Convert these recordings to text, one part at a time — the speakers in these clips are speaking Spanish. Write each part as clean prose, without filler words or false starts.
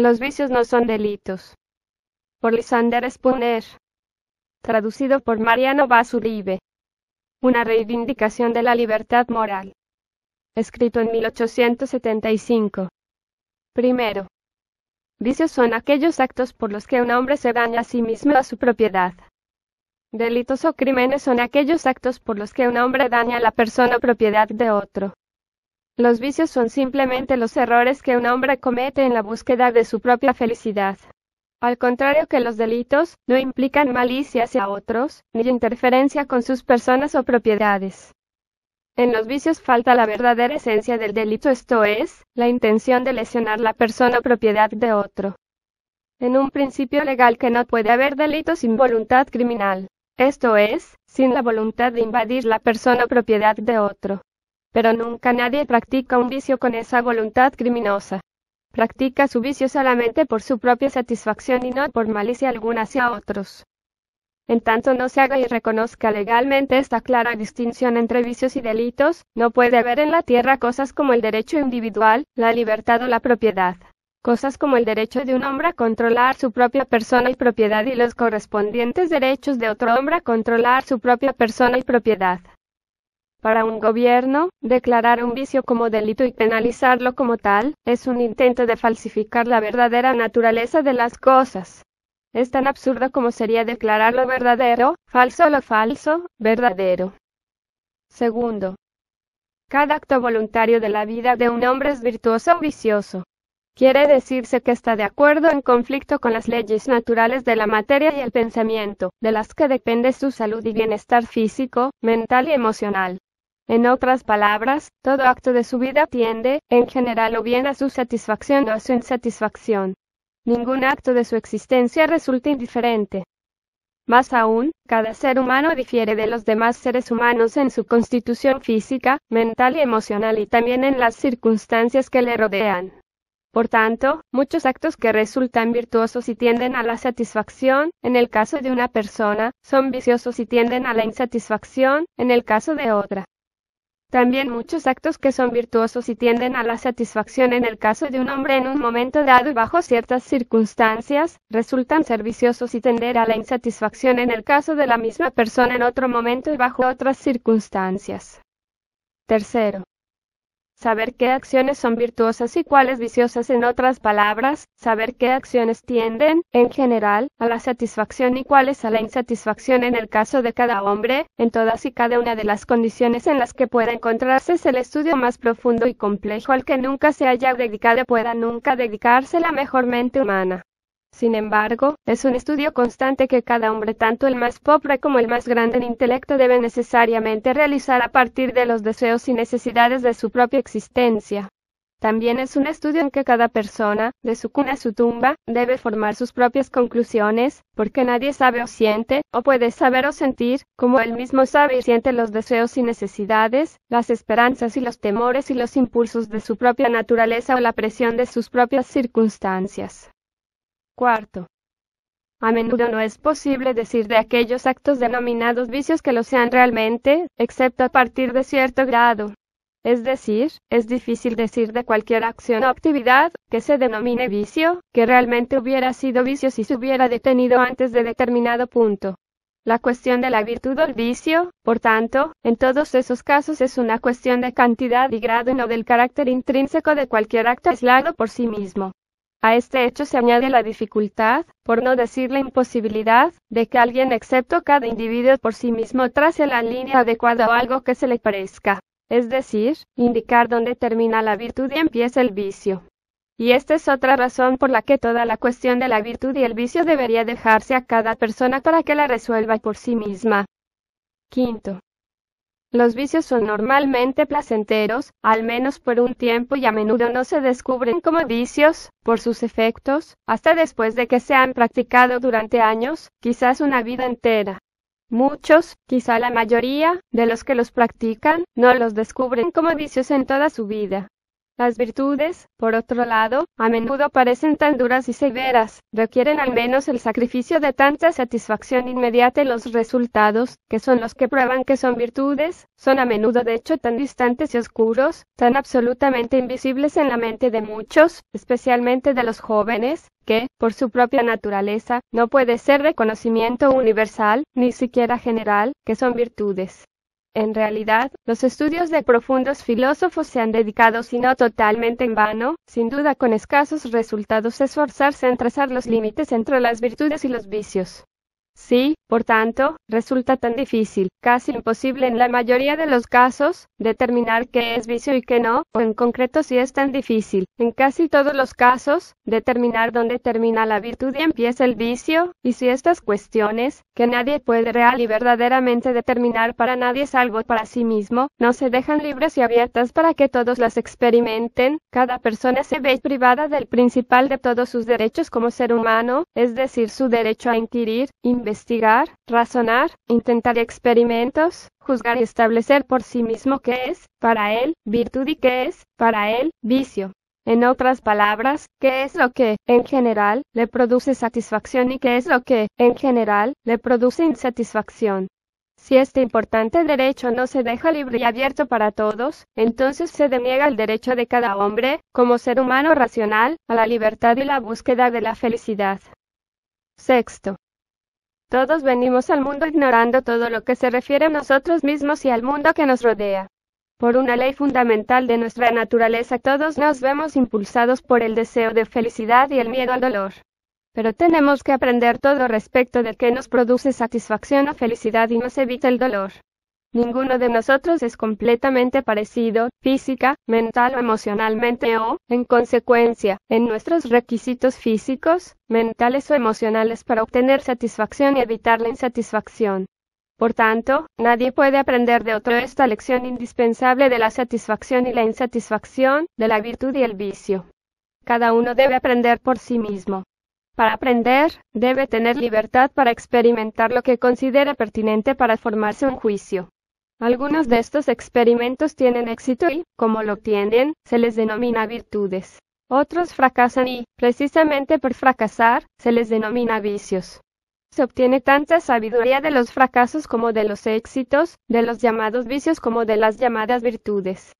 Los vicios no son delitos. Por Lysander Spooner. Traducido por Mariano Vaz Uribe. Una reivindicación de la libertad moral. Escrito en 1875. Primero. Vicios son aquellos actos por los que un hombre se daña a sí mismo o a su propiedad. Delitos o crímenes son aquellos actos por los que un hombre daña a la persona o propiedad de otro. Los vicios son simplemente los errores que un hombre comete en la búsqueda de su propia felicidad. Al contrario que los delitos, no implican malicia hacia otros, ni interferencia con sus personas o propiedades. En los vicios falta la verdadera esencia del delito, esto es, la intención de lesionar la persona o propiedad de otro. En un principio legal que no puede haber delito sin voluntad criminal, esto es, sin la voluntad de invadir la persona o propiedad de otro. Pero nunca nadie practica un vicio con esa voluntad criminosa. Practica su vicio solamente por su propia satisfacción y no por malicia alguna hacia otros. En tanto no se haga y reconozca legalmente esta clara distinción entre vicios y delitos, no puede haber en la tierra cosas como el derecho individual, la libertad o la propiedad. Cosas como el derecho de un hombre a controlar su propia persona y propiedad y los correspondientes derechos de otro hombre a controlar su propia persona y propiedad. Para un gobierno, declarar un vicio como delito y penalizarlo como tal, es un intento de falsificar la verdadera naturaleza de las cosas. Es tan absurdo como sería declarar lo verdadero, falso o lo falso, verdadero. Segundo. Cada acto voluntario de la vida de un hombre es virtuoso o vicioso. Quiere decirse que está de acuerdo en conflicto con las leyes naturales de la materia y el pensamiento, de las que depende su salud y bienestar físico, mental y emocional. En otras palabras, todo acto de su vida tiende, en general o bien a su satisfacción o a su insatisfacción. Ningún acto de su existencia resulta indiferente. Más aún, cada ser humano difiere de los demás seres humanos en su constitución física, mental y emocional y también en las circunstancias que le rodean. Por tanto, muchos actos que resultan virtuosos y tienden a la satisfacción, en el caso de una persona, son viciosos y tienden a la insatisfacción, en el caso de otra. También muchos actos que son virtuosos y tienden a la satisfacción en el caso de un hombre en un momento dado y bajo ciertas circunstancias, resultan ser viciosos y tender a la insatisfacción en el caso de la misma persona en otro momento y bajo otras circunstancias. Tercero. Saber qué acciones son virtuosas y cuáles viciosas, en otras palabras, saber qué acciones tienden, en general, a la satisfacción y cuáles a la insatisfacción en el caso de cada hombre, en todas y cada una de las condiciones en las que pueda encontrarse, es el estudio más profundo y complejo al que nunca se haya dedicado y pueda nunca dedicarse la mejor mente humana. Sin embargo, es un estudio constante que cada hombre, tanto el más pobre como el más grande en intelecto, debe necesariamente realizar a partir de los deseos y necesidades de su propia existencia. También es un estudio en que cada persona, de su cuna a su tumba, debe formar sus propias conclusiones, porque nadie sabe o siente, o puede saber o sentir, como él mismo sabe y siente los deseos y necesidades, las esperanzas y los temores y los impulsos de su propia naturaleza o la presión de sus propias circunstancias. Cuarto. A menudo no es posible decir de aquellos actos denominados vicios que lo sean realmente, excepto a partir de cierto grado. Es decir, es difícil decir de cualquier acción o actividad, que se denomine vicio, que realmente hubiera sido vicio si se hubiera detenido antes de determinado punto. La cuestión de la virtud o el vicio, por tanto, en todos esos casos es una cuestión de cantidad y grado y no del carácter intrínseco de cualquier acto aislado por sí mismo. A este hecho se añade la dificultad, por no decir la imposibilidad, de que alguien excepto cada individuo por sí mismo trace la línea adecuada o algo que se le parezca, es decir, indicar dónde termina la virtud y empieza el vicio. Y esta es otra razón por la que toda la cuestión de la virtud y el vicio debería dejarse a cada persona para que la resuelva por sí misma. Quinto. Los vicios son normalmente placenteros, al menos por un tiempo, y a menudo no se descubren como vicios, por sus efectos, hasta después de que se han practicado durante años, quizás una vida entera. Muchos, quizá la mayoría, de los que los practican, no los descubren como vicios en toda su vida. Las virtudes, por otro lado, a menudo parecen tan duras y severas, requieren al menos el sacrificio de tanta satisfacción inmediata y los resultados, que son los que prueban que son virtudes, son a menudo de hecho tan distantes y oscuros, tan absolutamente invisibles en la mente de muchos, especialmente de los jóvenes, que, por su propia naturaleza, no puede ser reconocimiento universal, ni siquiera general, que son virtudes. En realidad, los estudios de profundos filósofos se han dedicado, si no totalmente en vano, sin duda con escasos resultados, a esforzarse en trazar los límites entre las virtudes y los vicios. Sí, por tanto, resulta tan difícil, casi imposible en la mayoría de los casos, determinar qué es vicio y qué no, o en concreto si es tan difícil, en casi todos los casos, determinar dónde termina la virtud y empieza el vicio, y si estas cuestiones, que nadie puede real y verdaderamente determinar para nadie salvo para sí mismo, no se dejan libres y abiertas para que todos las experimenten, cada persona se ve privada del principal de todos sus derechos como ser humano, es decir, su derecho a inquirir, investigar, razonar, intentar experimentos, juzgar y establecer por sí mismo qué es, para él, virtud y qué es, para él, vicio. En otras palabras, qué es lo que, en general, le produce satisfacción y qué es lo que, en general, le produce insatisfacción. Si este importante derecho no se deja libre y abierto para todos, entonces se deniega el derecho de cada hombre, como ser humano racional, a la libertad y la búsqueda de la felicidad. Sexto. Todos venimos al mundo ignorando todo lo que se refiere a nosotros mismos y al mundo que nos rodea. Por una ley fundamental de nuestra naturaleza, todos nos vemos impulsados por el deseo de felicidad y el miedo al dolor. Pero tenemos que aprender todo respecto de qué nos produce satisfacción o felicidad y nos evita el dolor. Ninguno de nosotros es completamente parecido, física, mental o emocionalmente o, en consecuencia, en nuestros requisitos físicos, mentales o emocionales para obtener satisfacción y evitar la insatisfacción. Por tanto, nadie puede aprender de otro esta lección indispensable de la satisfacción y la insatisfacción, de la virtud y el vicio. Cada uno debe aprender por sí mismo. Para aprender, debe tener libertad para experimentar lo que considere pertinente para formarse un juicio. Algunos de estos experimentos tienen éxito y, como lo tienen, se les denomina virtudes. Otros fracasan y, precisamente por fracasar, se les denomina vicios. Se obtiene tanta sabiduría de los fracasos como de los éxitos, de los llamados vicios como de las llamadas virtudes.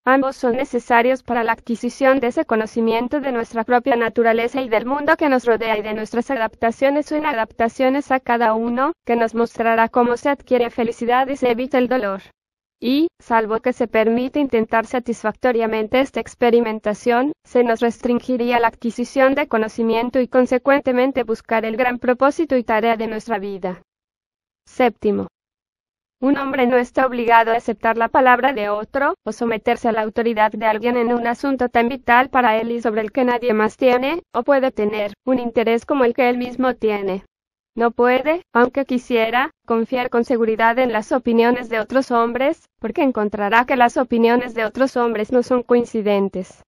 Ambos son necesarios para la adquisición de ese conocimiento de nuestra propia naturaleza y del mundo que nos rodea y de nuestras adaptaciones o inadaptaciones a cada uno, que nos mostrará cómo se adquiere felicidad y se evita el dolor. Y, salvo que se permite intentar satisfactoriamente esta experimentación, se nos restringiría la adquisición de conocimiento y consecuentemente buscar el gran propósito y tarea de nuestra vida. Séptimo. Un hombre no está obligado a aceptar la palabra de otro, o someterse a la autoridad de alguien en un asunto tan vital para él y sobre el que nadie más tiene, o puede tener, un interés como el que él mismo tiene. No puede, aunque quisiera, confiar con seguridad en las opiniones de otros hombres, porque encontrará que las opiniones de otros hombres no son coincidentes.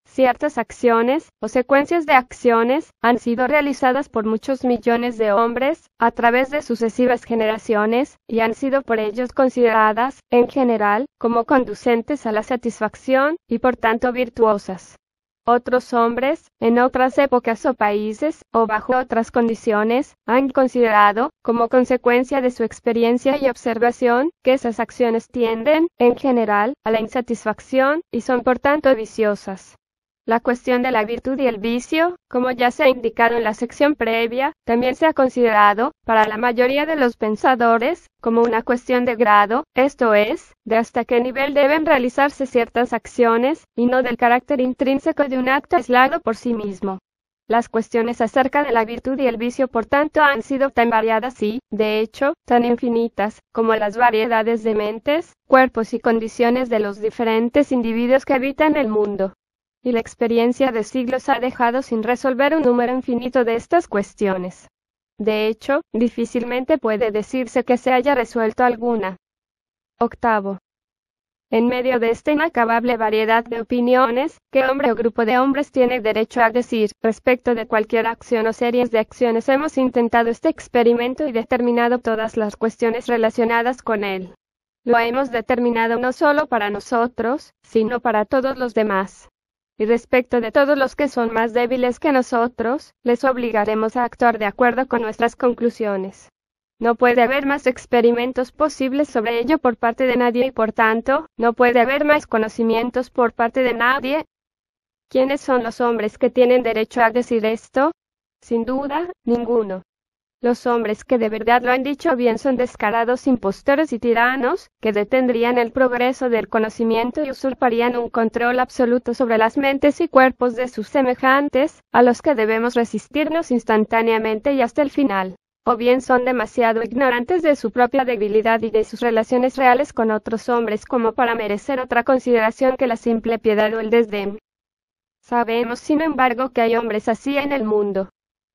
Ciertas acciones, o secuencias de acciones, han sido realizadas por muchos millones de hombres, a través de sucesivas generaciones, y han sido por ellos consideradas, en general, como conducentes a la satisfacción, y por tanto virtuosas. Otros hombres, en otras épocas o países, o bajo otras condiciones, han considerado, como consecuencia de su experiencia y observación, que esas acciones tienden, en general, a la insatisfacción, y son por tanto viciosas. La cuestión de la virtud y el vicio, como ya se ha indicado en la sección previa, también se ha considerado, para la mayoría de los pensadores, como una cuestión de grado, esto es, de hasta qué nivel deben realizarse ciertas acciones, y no del carácter intrínseco de un acto aislado por sí mismo. Las cuestiones acerca de la virtud y el vicio, por tanto, han sido tan variadas y, de hecho, tan infinitas, como las variedades de mentes, cuerpos y condiciones de los diferentes individuos que habitan el mundo. Y la experiencia de siglos ha dejado sin resolver un número infinito de estas cuestiones. De hecho, difícilmente puede decirse que se haya resuelto alguna. Octavo. En medio de esta inacabable variedad de opiniones, ¿qué hombre o grupo de hombres tiene derecho a decir, respecto de cualquier acción o series de acciones hemos intentado este experimento y determinado todas las cuestiones relacionadas con él? Lo hemos determinado no solo para nosotros, sino para todos los demás. y respecto de todos los que son más débiles que nosotros, les obligaremos a actuar de acuerdo con nuestras conclusiones. No puede haber más experimentos posibles sobre ello por parte de nadie y por tanto, no puede haber más conocimientos por parte de nadie. ¿Quiénes son los hombres que tienen derecho a decir esto? Sin duda, ninguno. Los hombres que de verdad lo han dicho bien son descarados impostores y tiranos, que detendrían el progreso del conocimiento y usurparían un control absoluto sobre las mentes y cuerpos de sus semejantes, a los que debemos resistirnos instantáneamente y hasta el final. O bien son demasiado ignorantes de su propia debilidad y de sus relaciones reales con otros hombres como para merecer otra consideración que la simple piedad o el desdén. Sabemos, sin embargo, que hay hombres así en el mundo.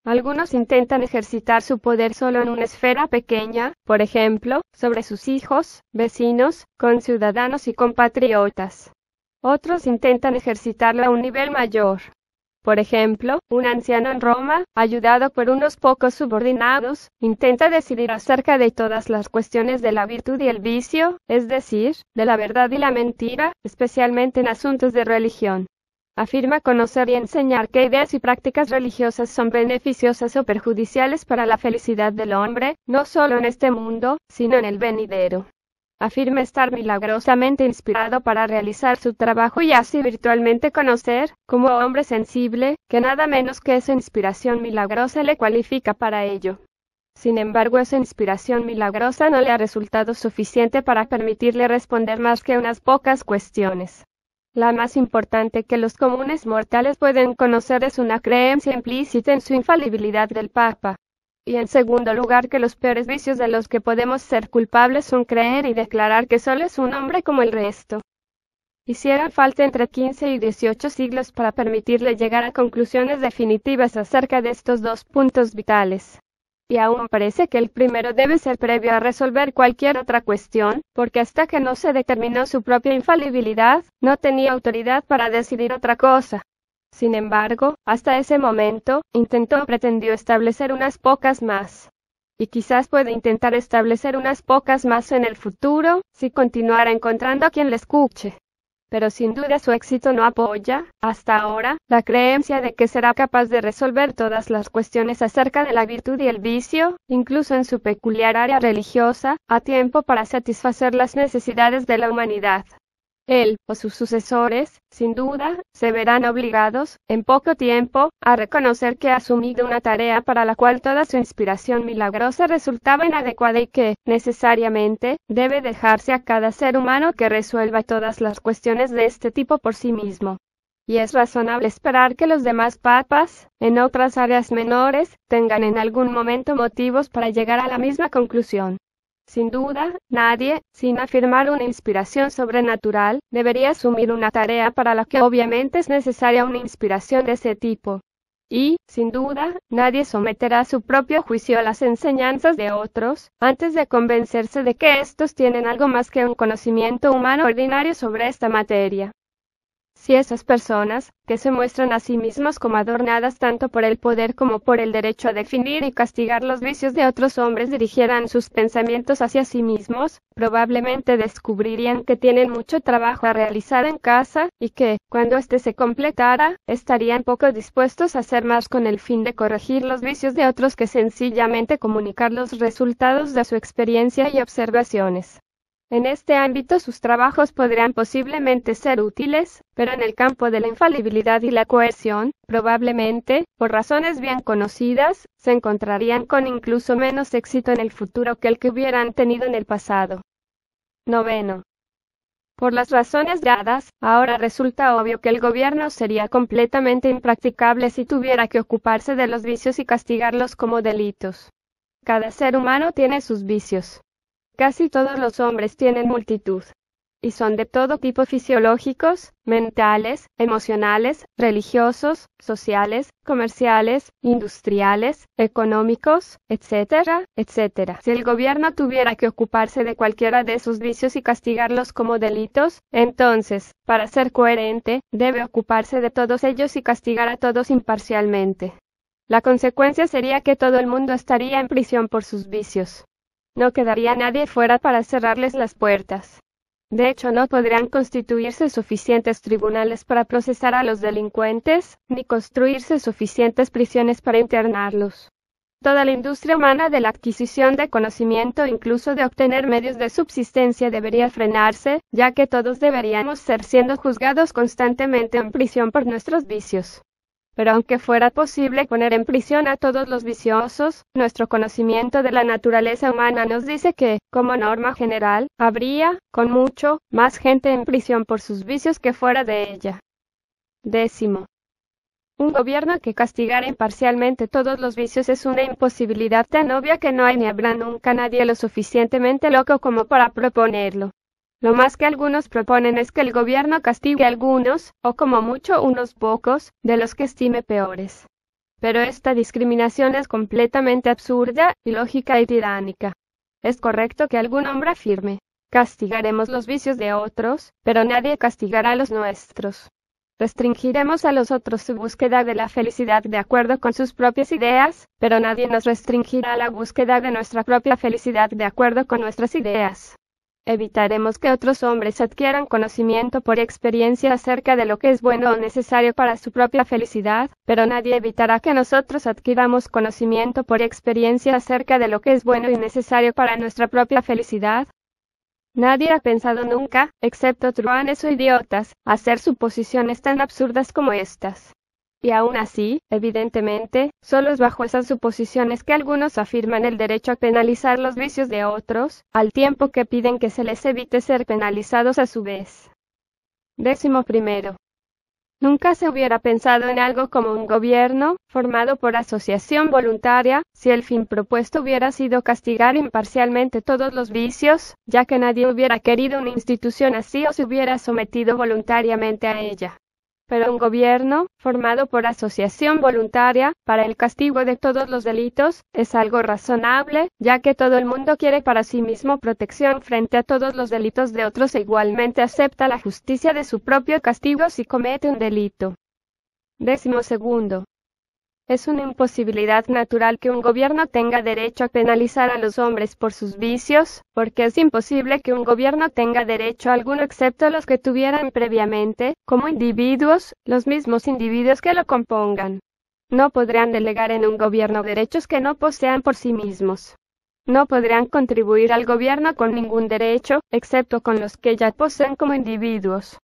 Algunos intentan ejercitar su poder solo en una esfera pequeña, por ejemplo, sobre sus hijos, vecinos, conciudadanos y compatriotas. Otros intentan ejercitarlo a un nivel mayor. Por ejemplo, un anciano en Roma, ayudado por unos pocos subordinados, intenta decidir acerca de todas las cuestiones de la virtud y el vicio, es decir, de la verdad y la mentira, especialmente en asuntos de religión. Afirma conocer y enseñar qué ideas y prácticas religiosas son beneficiosas o perjudiciales para la felicidad del hombre, no solo en este mundo, sino en el venidero. Afirma estar milagrosamente inspirado para realizar su trabajo y así virtualmente conocer, como hombre sensible, que nada menos que esa inspiración milagrosa le cualifica para ello. Sin embargo, esa inspiración milagrosa no le ha resultado suficiente para permitirle responder más que unas pocas cuestiones. La más importante que los comunes mortales pueden conocer es una creencia implícita en su infalibilidad del Papa. Y en segundo lugar, que los peores vicios de los que podemos ser culpables son creer y declarar que solo es un hombre como el resto. Hicieran falta entre 15 y 18 siglos para permitirle llegar a conclusiones definitivas acerca de estos dos puntos vitales. Y aún parece que el primero debe ser previo a resolver cualquier otra cuestión, porque hasta que no se determinó su propia infalibilidad, no tenía autoridad para decidir otra cosa. Sin embargo, hasta ese momento, intentó o pretendió establecer unas pocas más. Y quizás puede intentar establecer unas pocas más en el futuro, si continuara encontrando a quien le escuche. Pero sin duda su éxito no apoya, hasta ahora, la creencia de que será capaz de resolver todas las cuestiones acerca de la virtud y el vicio, incluso en su peculiar área religiosa, a tiempo para satisfacer las necesidades de la humanidad. Él, o sus sucesores, sin duda, se verán obligados, en poco tiempo, a reconocer que ha asumido una tarea para la cual toda su inspiración milagrosa resultaba inadecuada y que, necesariamente, debe dejarse a cada ser humano que resuelva todas las cuestiones de este tipo por sí mismo. Y es razonable esperar que los demás papas, en otras áreas menores, tengan en algún momento motivos para llegar a la misma conclusión. Sin duda, nadie, sin afirmar una inspiración sobrenatural, debería asumir una tarea para la que obviamente es necesaria una inspiración de ese tipo. Y, sin duda, nadie someterá su propio juicio a las enseñanzas de otros, antes de convencerse de que éstos tienen algo más que un conocimiento humano ordinario sobre esta materia. Si esas personas, que se muestran a sí mismos como adornadas tanto por el poder como por el derecho a definir y castigar los vicios de otros hombres, dirigieran sus pensamientos hacia sí mismos, probablemente descubrirían que tienen mucho trabajo a realizar en casa, y que, cuando éste se completara, estarían poco dispuestos a hacer más con el fin de corregir los vicios de otros que sencillamente comunicar los resultados de su experiencia y observaciones. En este ámbito sus trabajos podrían posiblemente ser útiles, pero en el campo de la infalibilidad y la coerción, probablemente, por razones bien conocidas, se encontrarían con incluso menos éxito en el futuro que el que hubieran tenido en el pasado. 9. Por las razones dadas, ahora resulta obvio que el gobierno sería completamente impracticable si tuviera que ocuparse de los vicios y castigarlos como delitos. Cada ser humano tiene sus vicios. Casi todos los hombres tienen multitud. Y son de todo tipo: fisiológicos, mentales, emocionales, religiosos, sociales, comerciales, industriales, económicos, etcétera, etcétera. Si el gobierno tuviera que ocuparse de cualquiera de esos vicios y castigarlos como delitos, entonces, para ser coherente, debe ocuparse de todos ellos y castigar a todos imparcialmente. La consecuencia sería que todo el mundo estaría en prisión por sus vicios. No quedaría nadie fuera para cerrarles las puertas. De hecho, no podrían constituirse suficientes tribunales para procesar a los delincuentes, ni construirse suficientes prisiones para internarlos. Toda la industria humana de la adquisición de conocimiento, incluso de obtener medios de subsistencia, debería frenarse, ya que todos deberíamos ser siendo juzgados constantemente en prisión por nuestros vicios. Pero aunque fuera posible poner en prisión a todos los viciosos, nuestro conocimiento de la naturaleza humana nos dice que, como norma general, habría, con mucho, más gente en prisión por sus vicios que fuera de ella. 10. Un gobierno que castigara imparcialmente todos los vicios es una imposibilidad tan obvia que no hay ni habrá nunca nadie lo suficientemente loco como para proponerlo. Lo más que algunos proponen es que el gobierno castigue a algunos, o como mucho unos pocos, de los que estime peores. Pero esta discriminación es completamente absurda, ilógica y tiránica. Es correcto que algún hombre afirme: castigaremos los vicios de otros, pero nadie castigará los nuestros. Restringiremos a los otros su búsqueda de la felicidad de acuerdo con sus propias ideas, pero nadie nos restringirá la búsqueda de nuestra propia felicidad de acuerdo con nuestras ideas. Evitaremos que otros hombres adquieran conocimiento por experiencia acerca de lo que es bueno o necesario para su propia felicidad, pero nadie evitará que nosotros adquiramos conocimiento por experiencia acerca de lo que es bueno y necesario para nuestra propia felicidad. Nadie ha pensado nunca, excepto truanes o idiotas, hacer suposiciones tan absurdas como estas. Y aún así, evidentemente, solo es bajo esas suposiciones que algunos afirman el derecho a penalizar los vicios de otros, al tiempo que piden que se les evite ser penalizados a su vez. 11. Nunca se hubiera pensado en algo como un gobierno, formado por asociación voluntaria, si el fin propuesto hubiera sido castigar imparcialmente todos los vicios, ya que nadie hubiera querido una institución así o se hubiera sometido voluntariamente a ella. Pero un gobierno, formado por asociación voluntaria, para el castigo de todos los delitos, es algo razonable, ya que todo el mundo quiere para sí mismo protección frente a todos los delitos de otros e igualmente acepta la justicia de su propio castigo si comete un delito. 12. Es una imposibilidad natural que un gobierno tenga derecho a penalizar a los hombres por sus vicios, porque es imposible que un gobierno tenga derecho alguno excepto los que tuvieran previamente, como individuos, los mismos individuos que lo compongan. No podrán delegar en un gobierno derechos que no posean por sí mismos. No podrán contribuir al gobierno con ningún derecho, excepto con los que ya poseen como individuos.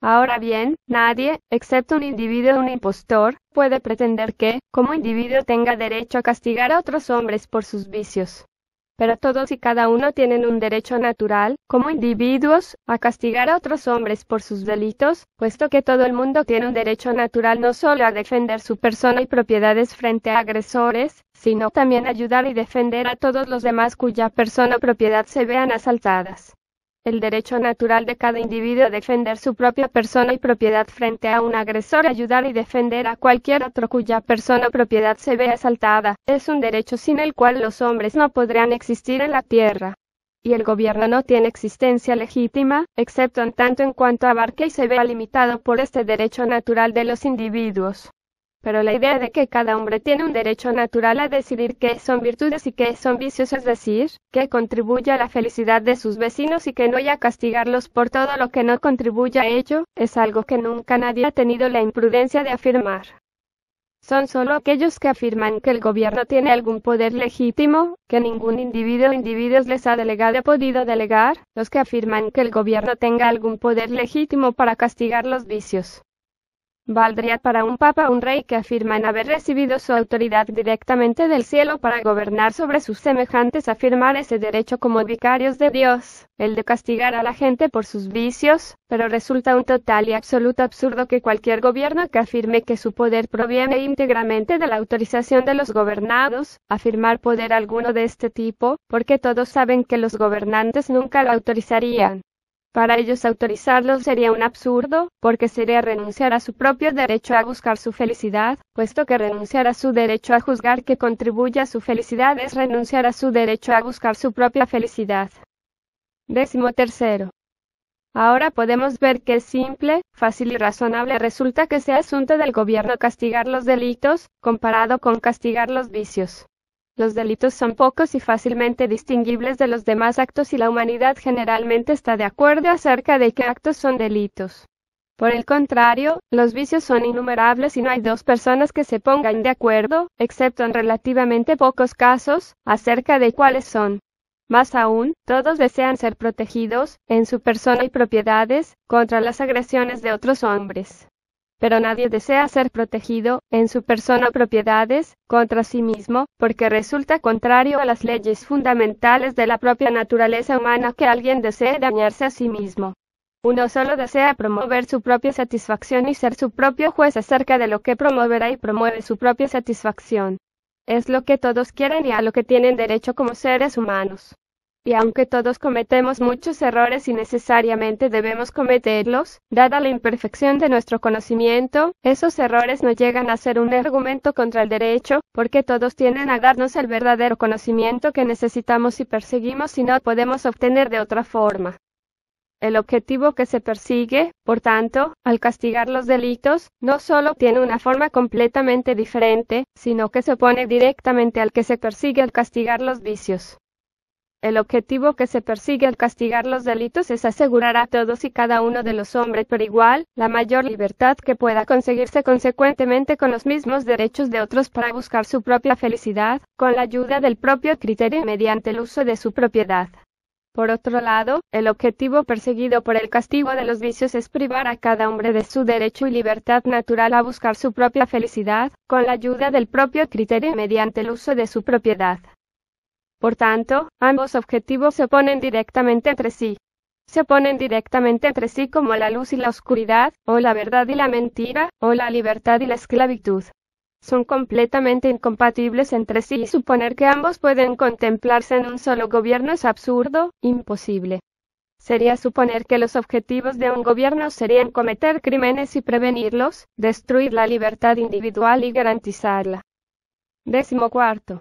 Ahora bien, nadie, excepto un individuo o un impostor, puede pretender que, como individuo, tenga derecho a castigar a otros hombres por sus vicios. Pero todos y cada uno tienen un derecho natural, como individuos, a castigar a otros hombres por sus delitos, puesto que todo el mundo tiene un derecho natural no solo a defender su persona y propiedades frente a agresores, sino también a ayudar y defender a todos los demás cuya persona o propiedad se vean asaltadas. El derecho natural de cada individuo a defender su propia persona y propiedad frente a un agresor, ayudar y defender a cualquier otro cuya persona o propiedad se vea asaltada, es un derecho sin el cual los hombres no podrían existir en la tierra. Y el gobierno no tiene existencia legítima, excepto en tanto en cuanto abarque y se vea limitado por este derecho natural de los individuos. Pero la idea de que cada hombre tiene un derecho natural a decidir qué son virtudes y qué son vicios, es decir, que contribuye a la felicidad de sus vecinos y que no haya castigarlos por todo lo que no contribuye a ello, es algo que nunca nadie ha tenido la imprudencia de afirmar. Son solo aquellos que afirman que el gobierno tiene algún poder legítimo, que ningún individuo o individuos les ha delegado o podido delegar, los que afirman que el gobierno tenga algún poder legítimo para castigar los vicios. Valdría para un papa o un rey que afirman haber recibido su autoridad directamente del cielo para gobernar sobre sus semejantes afirmar ese derecho como vicarios de Dios, el de castigar a la gente por sus vicios, pero resulta un total y absoluto absurdo que cualquier gobierno que afirme que su poder proviene íntegramente de la autorización de los gobernados, afirmar poder alguno de este tipo, porque todos saben que los gobernantes nunca lo autorizarían. Para ellos autorizarlo sería un absurdo, porque sería renunciar a su propio derecho a buscar su felicidad, puesto que renunciar a su derecho a juzgar que contribuye a su felicidad es renunciar a su derecho a buscar su propia felicidad. 13. Ahora podemos ver que es simple, fácil y razonable resulta que sea asunto del gobierno castigar los delitos, comparado con castigar los vicios. los delitos son pocos y fácilmente distinguibles de los demás actos y la humanidad generalmente está de acuerdo acerca de qué actos son delitos. Por el contrario, los vicios son innumerables y no hay dos personas que se pongan de acuerdo, excepto en relativamente pocos casos, acerca de cuáles son. Más aún, todos desean ser protegidos, en su persona y propiedades, contra las agresiones de otros hombres. Pero nadie desea ser protegido, en su persona o propiedades, contra sí mismo, porque resulta contrario a las leyes fundamentales de la propia naturaleza humana que alguien desee dañarse a sí mismo. Uno solo desea promover su propia satisfacción y ser su propio juez acerca de lo que promoverá y promueve su propia satisfacción. Es lo que todos quieren y a lo que tienen derecho como seres humanos. Y aunque todos cometemos muchos errores y necesariamente debemos cometerlos, dada la imperfección de nuestro conocimiento, esos errores no llegan a ser un argumento contra el derecho, porque todos tienden a darnos el verdadero conocimiento que necesitamos y perseguimos y no podemos obtener de otra forma. El objetivo que se persigue, por tanto, al castigar los delitos, no solo tiene una forma completamente diferente, sino que se opone directamente al que se persigue al castigar los vicios. El objetivo que se persigue al castigar los delitos es asegurar a todos y cada uno de los hombres por igual, la mayor libertad que pueda conseguirse consecuentemente con los mismos derechos de otros para buscar su propia felicidad, con la ayuda del propio criterio y mediante el uso de su propiedad. Por otro lado, el objetivo perseguido por el castigo de los vicios es privar a cada hombre de su derecho y libertad natural a buscar su propia felicidad, con la ayuda del propio criterio y mediante el uso de su propiedad. Por tanto, ambos objetivos se oponen directamente entre sí. Se oponen directamente entre sí como la luz y la oscuridad, o la verdad y la mentira, o la libertad y la esclavitud. Son completamente incompatibles entre sí y suponer que ambos pueden contemplarse en un solo gobierno es absurdo, imposible. Sería suponer que los objetivos de un gobierno serían cometer crímenes y prevenirlos, destruir la libertad individual y garantizarla. 14.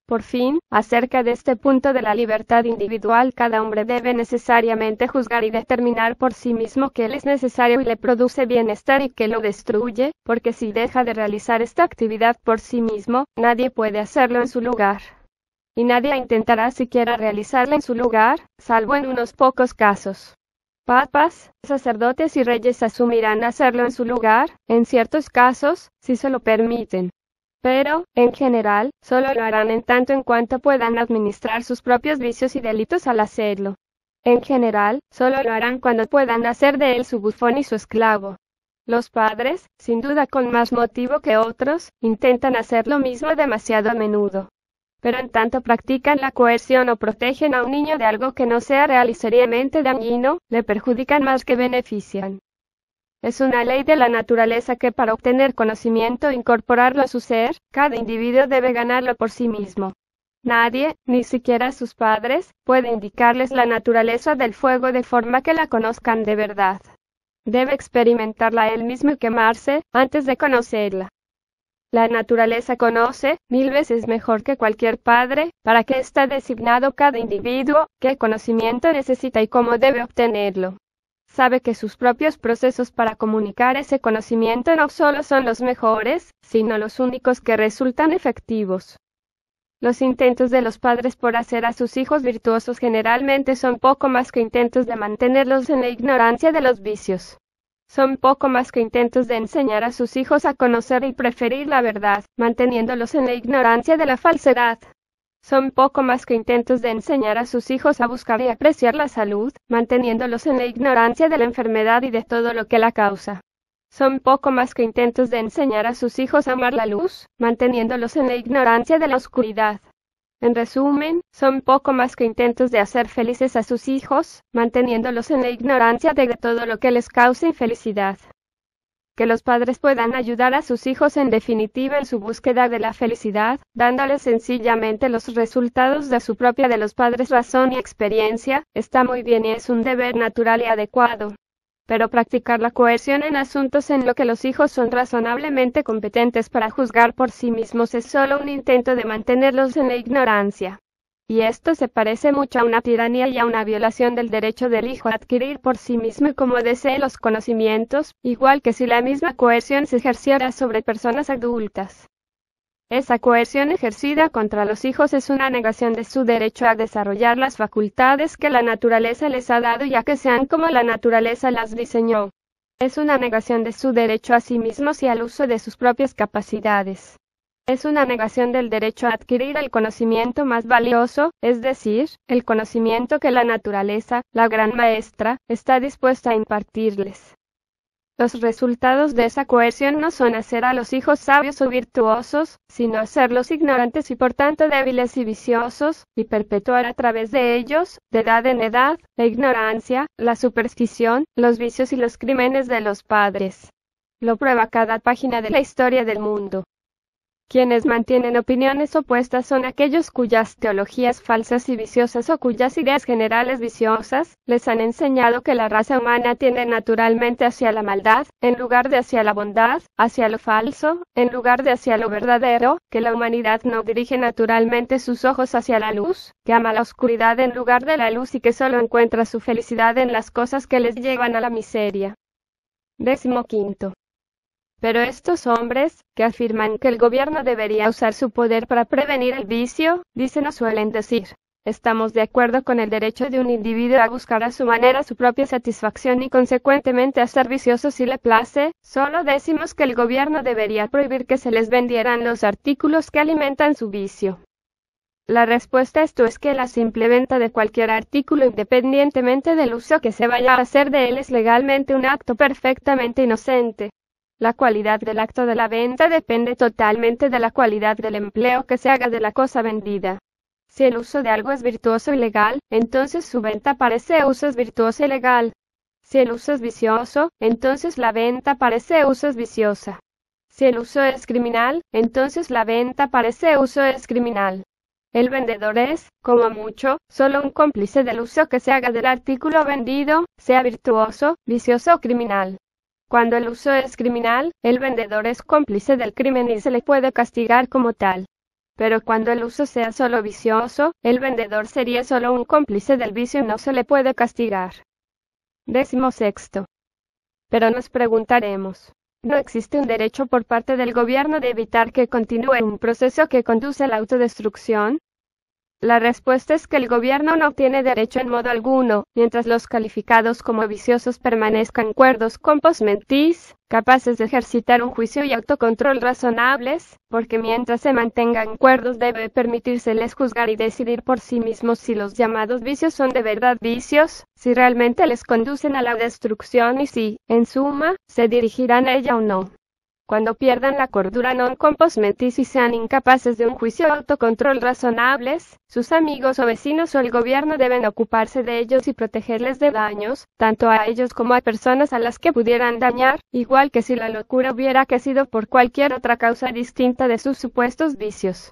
Por fin, acerca de este punto de la libertad individual, cada hombre debe necesariamente juzgar y determinar por sí mismo qué le es necesario y le produce bienestar y qué lo destruye, porque si deja de realizar esta actividad por sí mismo, nadie puede hacerlo en su lugar. Y nadie intentará siquiera realizarla en su lugar, salvo en unos pocos casos. Papas, sacerdotes y reyes asumirán hacerlo en su lugar, en ciertos casos, si se lo permiten. Pero, en general, solo lo harán en tanto en cuanto puedan administrar sus propios vicios y delitos al hacerlo. En general, solo lo harán cuando puedan hacer de él su bufón y su esclavo. Los padres, sin duda con más motivo que otros, intentan hacer lo mismo demasiado a menudo. Pero en tanto practican la coerción o protegen a un niño de algo que no sea real y seriamente dañino, le perjudican más que benefician. Es una ley de la naturaleza que para obtener conocimiento e incorporarlo a su ser, cada individuo debe ganarlo por sí mismo. Nadie, ni siquiera sus padres, puede indicarles la naturaleza del fuego de forma que la conozcan de verdad. Debe experimentarla él mismo y quemarse, antes de conocerla. La naturaleza conoce, 1000 veces mejor que cualquier padre, para qué está designado cada individuo, qué conocimiento necesita y cómo debe obtenerlo. Sabe que sus propios procesos para comunicar ese conocimiento no solo son los mejores, sino los únicos que resultan efectivos. Los intentos de los padres por hacer a sus hijos virtuosos generalmente son poco más que intentos de mantenerlos en la ignorancia de los vicios. Son poco más que intentos de enseñar a sus hijos a conocer y preferir la verdad, manteniéndolos en la ignorancia de la falsedad. Son poco más que intentos de enseñar a sus hijos a buscar y apreciar la salud, manteniéndolos en la ignorancia de la enfermedad y de todo lo que la causa. Son poco más que intentos de enseñar a sus hijos a amar la luz, manteniéndolos en la ignorancia de la oscuridad. En resumen, son poco más que intentos de hacer felices a sus hijos, manteniéndolos en la ignorancia de todo lo que les causa infelicidad. Que los padres puedan ayudar a sus hijos en definitiva en su búsqueda de la felicidad, dándoles sencillamente los resultados de su propia de los padres razón y experiencia, está muy bien y es un deber natural y adecuado. Pero practicar la coerción en asuntos en lo que los hijos son razonablemente competentes para juzgar por sí mismos es solo un intento de mantenerlos en la ignorancia. Y esto se parece mucho a una tiranía y a una violación del derecho del hijo a adquirir por sí mismo y como desee los conocimientos, igual que si la misma coerción se ejerciera sobre personas adultas. Esa coerción ejercida contra los hijos es una negación de su derecho a desarrollar las facultades que la naturaleza les ha dado ya que sean como la naturaleza las diseñó. Es una negación de su derecho a sí mismos y al uso de sus propias capacidades. Es una negación del derecho a adquirir el conocimiento más valioso, es decir, el conocimiento que la naturaleza, la gran maestra, está dispuesta a impartirles. Los resultados de esa coerción no son hacer a los hijos sabios o virtuosos, sino hacerlos ignorantes y por tanto débiles y viciosos, y perpetuar a través de ellos, de edad en edad, la ignorancia, la superstición, los vicios y los crímenes de los padres. Lo prueba cada página de la historia del mundo. Quienes mantienen opiniones opuestas son aquellos cuyas teologías falsas y viciosas o cuyas ideas generales viciosas, les han enseñado que la raza humana tiende naturalmente hacia la maldad, en lugar de hacia la bondad, hacia lo falso, en lugar de hacia lo verdadero, que la humanidad no dirige naturalmente sus ojos hacia la luz, que ama la oscuridad en lugar de la luz y que solo encuentra su felicidad en las cosas que les llevan a la miseria. 15. Pero estos hombres, que afirman que el gobierno debería usar su poder para prevenir el vicio, dicen o suelen decir, estamos de acuerdo con el derecho de un individuo a buscar a su manera su propia satisfacción y consecuentemente a ser vicioso si le place, solo decimos que el gobierno debería prohibir que se les vendieran los artículos que alimentan su vicio. La respuesta a esto es que la simple venta de cualquier artículo independientemente del uso que se vaya a hacer de él es legalmente un acto perfectamente inocente. La cualidad del acto de la venta depende totalmente de la cualidad del empleo que se haga de la cosa vendida. Si el uso de algo es virtuoso y legal, entonces su venta parece uso es virtuosa y legal. Si el uso es vicioso, entonces la venta parece uso es viciosa. Si el uso es criminal, entonces la venta parece uso es criminal. El vendedor es, como mucho, solo un cómplice del uso que se haga del artículo vendido, sea virtuoso, vicioso o criminal. Cuando el uso es criminal, el vendedor es cómplice del crimen y se le puede castigar como tal. Pero cuando el uso sea solo vicioso, el vendedor sería solo un cómplice del vicio y no se le puede castigar. 16. Pero nos preguntaremos, ¿no existe un derecho por parte del gobierno de evitar que continúe un proceso que conduce a la autodestrucción? La respuesta es que el gobierno no tiene derecho en modo alguno, mientras los calificados como viciosos permanezcan cuerdos con posmentis, capaces de ejercitar un juicio y autocontrol razonables, porque mientras se mantengan cuerdos debe permitírseles juzgar y decidir por sí mismos si los llamados vicios son de verdad vicios, si realmente les conducen a la destrucción y si, en suma, se dirigirán a ella o no. Cuando pierdan la cordura non compos mentis y sean incapaces de un juicio o autocontrol razonables, sus amigos o vecinos o el gobierno deben ocuparse de ellos y protegerles de daños, tanto a ellos como a personas a las que pudieran dañar, igual que si la locura hubiera sido por cualquier otra causa distinta de sus supuestos vicios.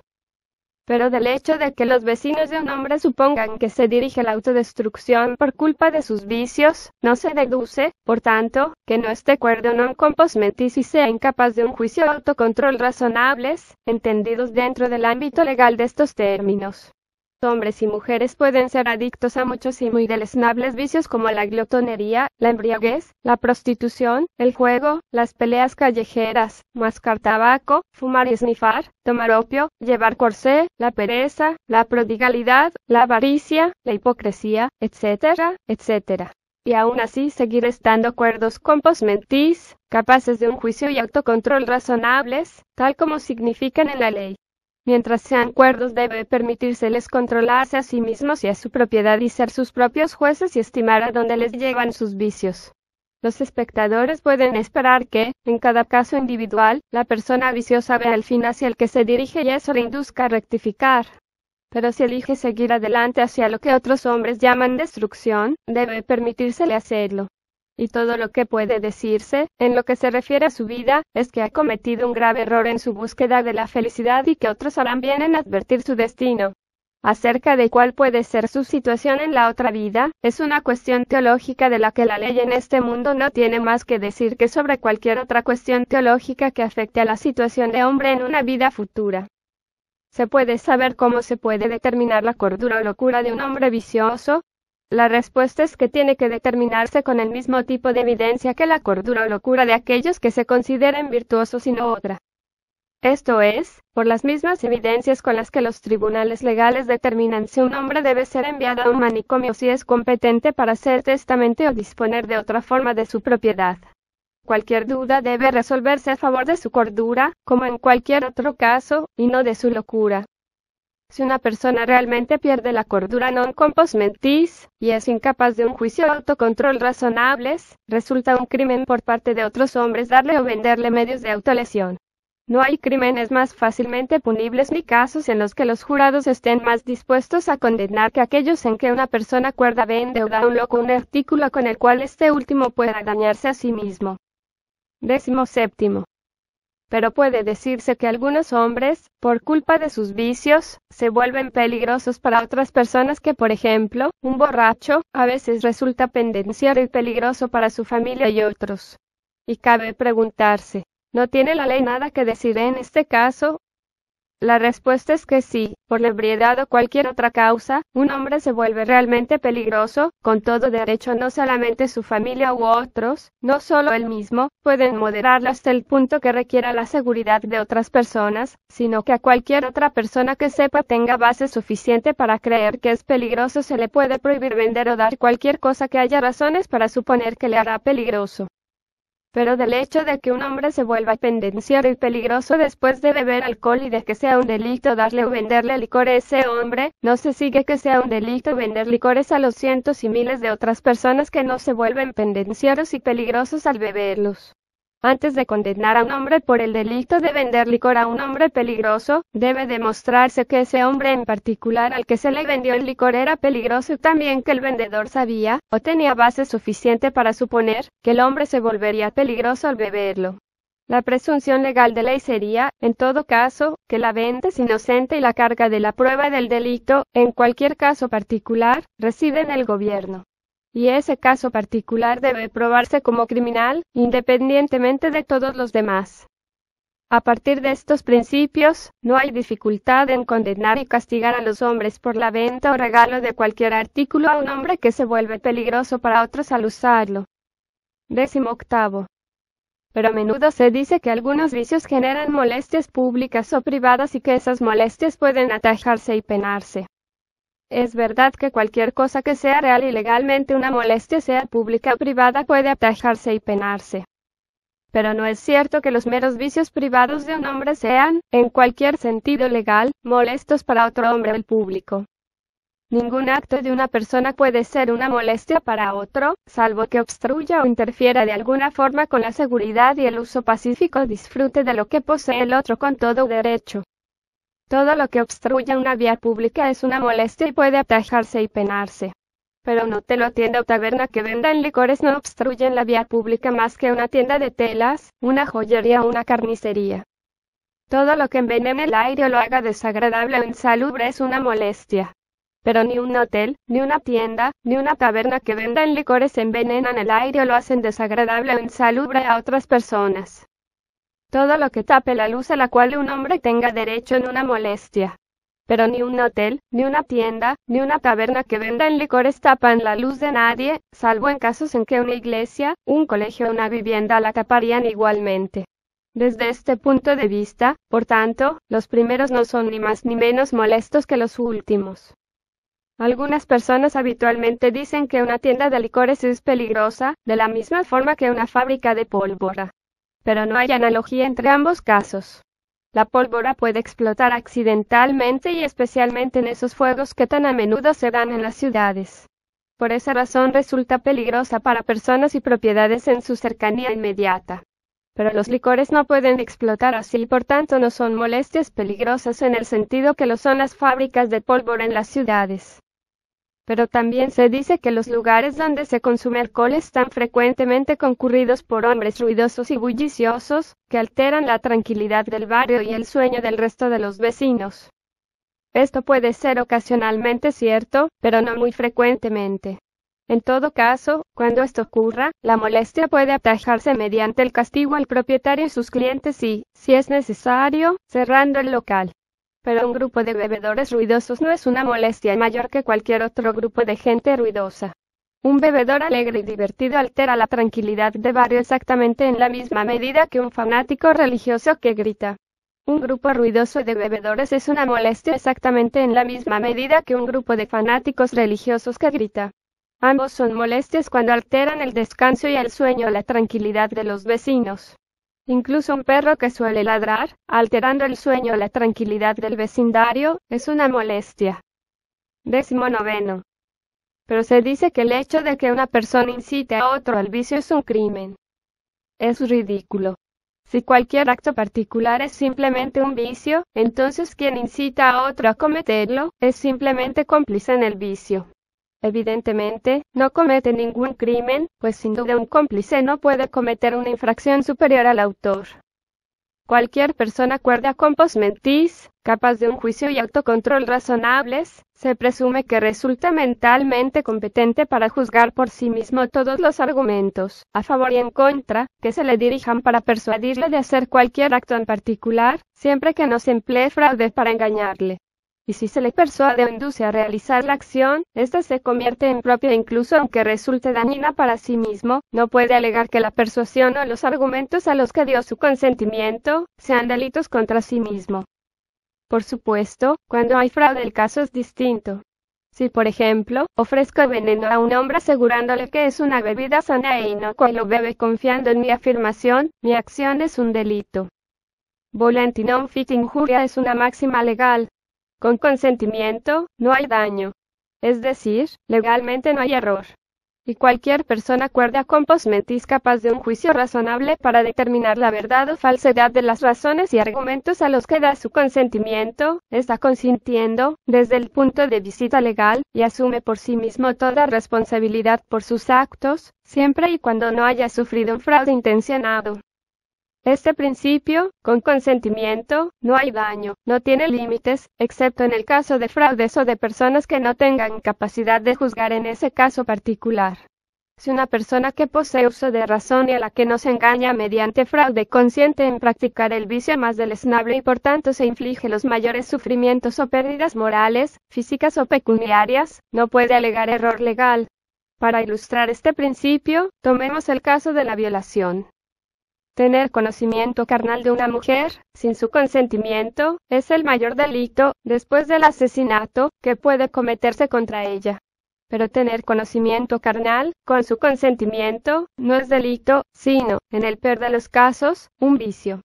Pero del hecho de que los vecinos de un hombre supongan que se dirige a la autodestrucción por culpa de sus vicios, no se deduce, por tanto, que no esté cuerdo non compos mentis y sea incapaz de un juicio o autocontrol razonables, entendidos dentro del ámbito legal de estos términos. Hombres y mujeres pueden ser adictos a muchos y muy deleznables vicios como la glotonería, la embriaguez, la prostitución, el juego, las peleas callejeras, mascar tabaco, fumar y esnifar, tomar opio, llevar corsé, la pereza, la prodigalidad, la avaricia, la hipocresía, etcétera, etcétera. Y aún así seguir estando cuerdos con posmentis, capaces de un juicio y autocontrol razonables, tal como significan en la ley. Mientras sean cuerdos debe permitírseles controlarse a sí mismos y a su propiedad y ser sus propios jueces y estimar a dónde les llevan sus vicios. Los espectadores pueden esperar que, en cada caso individual, la persona viciosa vea el fin hacia el que se dirige y eso le induzca a rectificar. Pero si elige seguir adelante hacia lo que otros hombres llaman destrucción, debe permitírsele hacerlo. Y todo lo que puede decirse, en lo que se refiere a su vida, es que ha cometido un grave error en su búsqueda de la felicidad y que otros harán bien en advertir su destino. Acerca de cuál puede ser su situación en la otra vida, es una cuestión teológica de la que la ley en este mundo no tiene más que decir que sobre cualquier otra cuestión teológica que afecte a la situación de hombre en una vida futura. ¿Se puede saber cómo se puede determinar la cordura o locura de un hombre vicioso? La respuesta es que tiene que determinarse con el mismo tipo de evidencia que la cordura o locura de aquellos que se consideren virtuosos y no otra. Esto es, por las mismas evidencias con las que los tribunales legales determinan si un hombre debe ser enviado a un manicomio si es competente para hacer testamento o disponer de otra forma de su propiedad. Cualquier duda debe resolverse a favor de su cordura, como en cualquier otro caso, y no de su locura. Si una persona realmente pierde la cordura non compos mentis, y es incapaz de un juicio o autocontrol razonables, resulta un crimen por parte de otros hombres darle o venderle medios de autolesión. No hay crímenes más fácilmente punibles ni casos en los que los jurados estén más dispuestos a condenar que aquellos en que una persona cuerda vende o da a un loco un artículo con el cual este último pueda dañarse a sí mismo. 17. Pero puede decirse que algunos hombres, por culpa de sus vicios, se vuelven peligrosos para otras personas que, por ejemplo, un borracho, a veces resulta pendenciero y peligroso para su familia y otros. Y cabe preguntarse, ¿no tiene la ley nada que decir en este caso? La respuesta es que sí, por la ebriedad o cualquier otra causa, un hombre se vuelve realmente peligroso, con todo derecho no solamente su familia u otros, no solo él mismo, pueden moderarlo hasta el punto que requiera la seguridad de otras personas, sino que a cualquier otra persona que sepa tenga base suficiente para creer que es peligroso se le puede prohibir vender o dar cualquier cosa que haya razones para suponer que le hará peligroso. Pero del hecho de que un hombre se vuelva pendenciero y peligroso después de beber alcohol y de que sea un delito darle o venderle licor a ese hombre, no se sigue que sea un delito vender licores a los cientos y miles de otras personas que no se vuelven pendencieros y peligrosos al beberlos. Antes de condenar a un hombre por el delito de vender licor a un hombre peligroso, debe demostrarse que ese hombre en particular al que se le vendió el licor era peligroso y también que el vendedor sabía, o tenía base suficiente para suponer, que el hombre se volvería peligroso al beberlo. La presunción legal de ley sería, en todo caso, que la venta es inocente y la carga de la prueba del delito, en cualquier caso particular, reside en el gobierno. Y ese caso particular debe probarse como criminal, independientemente de todos los demás. A partir de estos principios, no hay dificultad en condenar y castigar a los hombres por la venta o regalo de cualquier artículo a un hombre que se vuelve peligroso para otros al usarlo. 18. Pero a menudo se dice que algunos vicios generan molestias públicas o privadas y que esas molestias pueden atajarse y penarse. Es verdad que cualquier cosa que sea real y legalmente una molestia sea pública o privada puede atajarse y penarse. Pero no es cierto que los meros vicios privados de un hombre sean, en cualquier sentido legal, molestos para otro hombre o público. Ningún acto de una persona puede ser una molestia para otro, salvo que obstruya o interfiera de alguna forma con la seguridad y el uso pacífico o disfrute de lo que posee el otro con todo derecho. Todo lo que obstruya una vía pública es una molestia y puede atajarse y penarse. Pero un hotel o tienda o taberna que vendan licores no obstruyen la vía pública más que una tienda de telas, una joyería o una carnicería. Todo lo que envenene el aire o lo haga desagradable o insalubre es una molestia. Pero ni un hotel, ni una tienda, ni una taberna que vendan licores envenenan el aire o lo hacen desagradable o insalubre a otras personas. Todo lo que tape la luz a la cual un hombre tenga derecho en una molestia. Pero ni un hotel, ni una tienda, ni una taberna que vendan licores tapan la luz de nadie, salvo en casos en que una iglesia, un colegio o una vivienda la taparían igualmente. Desde este punto de vista, por tanto, los primeros no son ni más ni menos molestos que los últimos. Algunas personas habitualmente dicen que una tienda de licores es peligrosa, de la misma forma que una fábrica de pólvora. Pero no hay analogía entre ambos casos. La pólvora puede explotar accidentalmente y especialmente en esos fuegos que tan a menudo se dan en las ciudades. Por esa razón resulta peligrosa para personas y propiedades en su cercanía inmediata. Pero los licores no pueden explotar así y por tanto no son molestias peligrosas en el sentido que lo son las fábricas de pólvora en las ciudades. Pero también se dice que los lugares donde se consume alcohol están frecuentemente concurridos por hombres ruidosos y bulliciosos, que alteran la tranquilidad del barrio y el sueño del resto de los vecinos. Esto puede ser ocasionalmente cierto, pero no muy frecuentemente. En todo caso, cuando esto ocurra, la molestia puede atajarse mediante el castigo al propietario y sus clientes y, si es necesario, cerrando el local. Pero un grupo de bebedores ruidosos no es una molestia mayor que cualquier otro grupo de gente ruidosa. Un bebedor alegre y divertido altera la tranquilidad de barrio exactamente en la misma medida que un fanático religioso que grita. Un grupo ruidoso de bebedores es una molestia exactamente en la misma medida que un grupo de fanáticos religiosos que grita. Ambos son molestias cuando alteran el descanso y el sueño o la tranquilidad de los vecinos. Incluso un perro que suele ladrar, alterando el sueño o la tranquilidad del vecindario, es una molestia. 19. Pero se dice que el hecho de que una persona incite a otro al vicio es un crimen. Es ridículo. Si cualquier acto particular es simplemente un vicio, entonces quien incita a otro a cometerlo, es simplemente cómplice en el vicio. Evidentemente, no comete ningún crimen, pues sin duda un cómplice no puede cometer una infracción superior al autor. Cualquier persona cuerda compos mentis, capaz de un juicio y autocontrol razonables, se presume que resulta mentalmente competente para juzgar por sí mismo todos los argumentos, a favor y en contra, que se le dirijan para persuadirle de hacer cualquier acto en particular, siempre que no se emplee fraude para engañarle. Y si se le persuade o induce a realizar la acción, ésta se convierte en propia incluso aunque resulte dañina para sí mismo, no puede alegar que la persuasión o los argumentos a los que dio su consentimiento, sean delitos contra sí mismo. Por supuesto, cuando hay fraude el caso es distinto. Si por ejemplo, ofrezco veneno a un hombre asegurándole que es una bebida sana e inocua y lo bebe confiando en mi afirmación, mi acción es un delito. Volenti non fit injuria es una máxima legal. Con consentimiento, no hay daño. Es decir, legalmente no hay error. Y cualquier persona cuerda compos mentis capaz de un juicio razonable para determinar la verdad o falsedad de las razones y argumentos a los que da su consentimiento, está consintiendo, desde el punto de vista legal, y asume por sí mismo toda responsabilidad por sus actos, siempre y cuando no haya sufrido un fraude intencionado. Este principio, con consentimiento, no hay daño, no tiene límites, excepto en el caso de fraudes o de personas que no tengan capacidad de juzgar en ese caso particular. Si una persona que posee uso de razón y a la que no se engaña mediante fraude consiente en practicar el vicio más deleznable y por tanto se inflige los mayores sufrimientos o pérdidas morales, físicas o pecuniarias, no puede alegar error legal. Para ilustrar este principio, tomemos el caso de la violación. Tener conocimiento carnal de una mujer, sin su consentimiento, es el mayor delito, después del asesinato, que puede cometerse contra ella. Pero tener conocimiento carnal, con su consentimiento, no es delito, sino, en el peor de los casos, un vicio.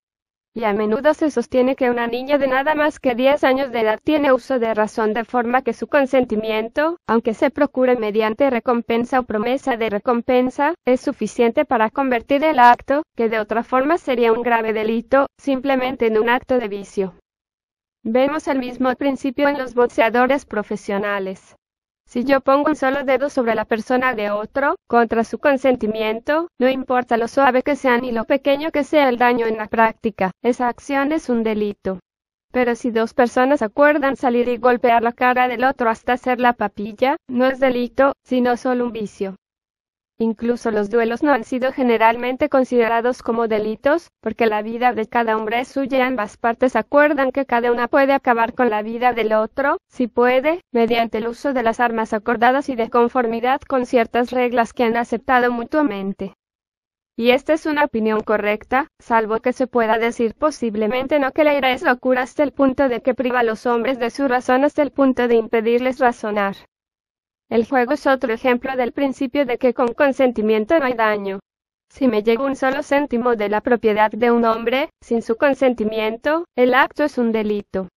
Y a menudo se sostiene que una niña de nada más que 10 años de edad tiene uso de razón de forma que su consentimiento, aunque se procure mediante recompensa o promesa de recompensa, es suficiente para convertir el acto, que de otra forma sería un grave delito, simplemente en un acto de vicio. Vemos el mismo principio en los boxeadores profesionales. Si yo pongo un solo dedo sobre la persona de otro, contra su consentimiento, no importa lo suave que sea ni lo pequeño que sea el daño en la práctica, esa acción es un delito. Pero si dos personas acuerdan salir y golpear la cara del otro hasta hacer la papilla, no es delito, sino solo un vicio. Incluso los duelos no han sido generalmente considerados como delitos, porque la vida de cada hombre es suya y ambas partes acuerdan que cada una puede acabar con la vida del otro, si puede, mediante el uso de las armas acordadas y de conformidad con ciertas reglas que han aceptado mutuamente. Y esta es una opinión correcta, salvo que se pueda decir posiblemente no que la ira es locura hasta el punto de que priva a los hombres de su razón hasta el punto de impedirles razonar. El juego es otro ejemplo del principio de que con consentimiento no hay daño. Si me llega un solo céntimo de la propiedad de un hombre, sin su consentimiento, el acto es un delito.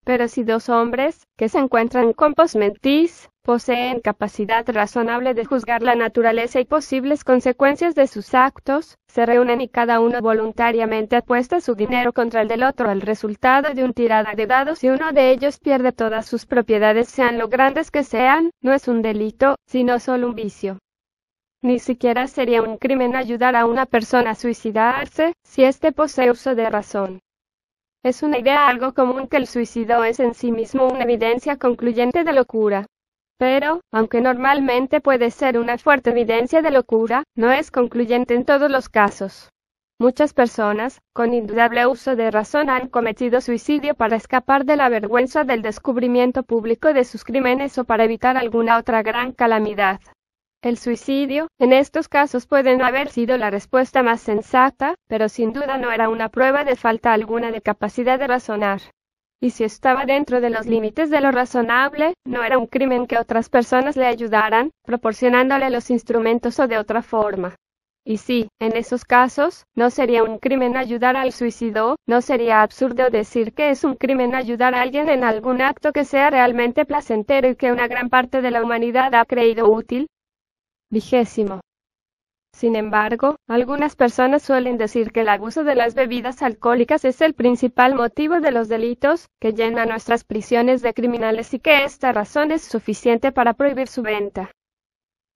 Pero si dos hombres, que se encuentran compos mentis, poseen capacidad razonable de juzgar la naturaleza y posibles consecuencias de sus actos, se reúnen y cada uno voluntariamente apuesta su dinero contra el del otro al resultado de un tirada de dados y uno de ellos pierde todas sus propiedades sean lo grandes que sean, no es un delito, sino solo un vicio. Ni siquiera sería un crimen ayudar a una persona a suicidarse, si éste posee uso de razón. Es una idea algo común que el suicidio es en sí mismo una evidencia concluyente de locura. Pero, aunque normalmente puede ser una fuerte evidencia de locura, no es concluyente en todos los casos. Muchas personas, con indudable uso de razón han cometido suicidio para escapar de la vergüenza del descubrimiento público de sus crímenes o para evitar alguna otra gran calamidad. El suicidio, en estos casos puede no haber sido la respuesta más sensata, pero sin duda no era una prueba de falta alguna de capacidad de razonar. Y si estaba dentro de los límites de lo razonable, no era un crimen que otras personas le ayudaran, proporcionándole los instrumentos o de otra forma. Y si, en esos casos, no sería un crimen ayudar al suicidio, no sería absurdo decir que es un crimen ayudar a alguien en algún acto que sea realmente placentero y que una gran parte de la humanidad ha creído útil. 20. Sin embargo, algunas personas suelen decir que el abuso de las bebidas alcohólicas es el principal motivo de los delitos que llenan nuestras prisiones de criminales y que esta razón es suficiente para prohibir su venta.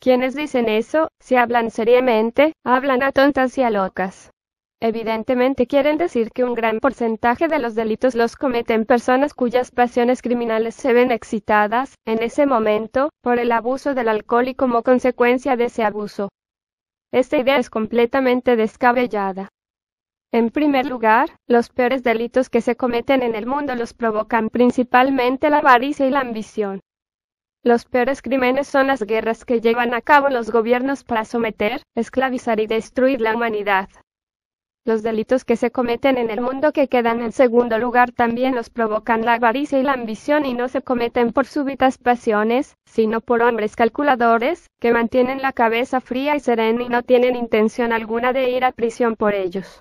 Quienes dicen eso, si hablan seriamente, hablan a tontas y a locas. Evidentemente quieren decir que un gran porcentaje de los delitos los cometen personas cuyas pasiones criminales se ven excitadas, en ese momento, por el abuso del alcohol y como consecuencia de ese abuso. Esta idea es completamente descabellada. En primer lugar, los peores delitos que se cometen en el mundo los provocan principalmente la avaricia y la ambición. Los peores crímenes son las guerras que llevan a cabo los gobiernos para someter, esclavizar y destruir la humanidad. Los delitos que se cometen en el mundo que quedan en segundo lugar también los provocan la avaricia y la ambición y no se cometen por súbitas pasiones, sino por hombres calculadores, que mantienen la cabeza fría y serena y no tienen intención alguna de ir a prisión por ellos.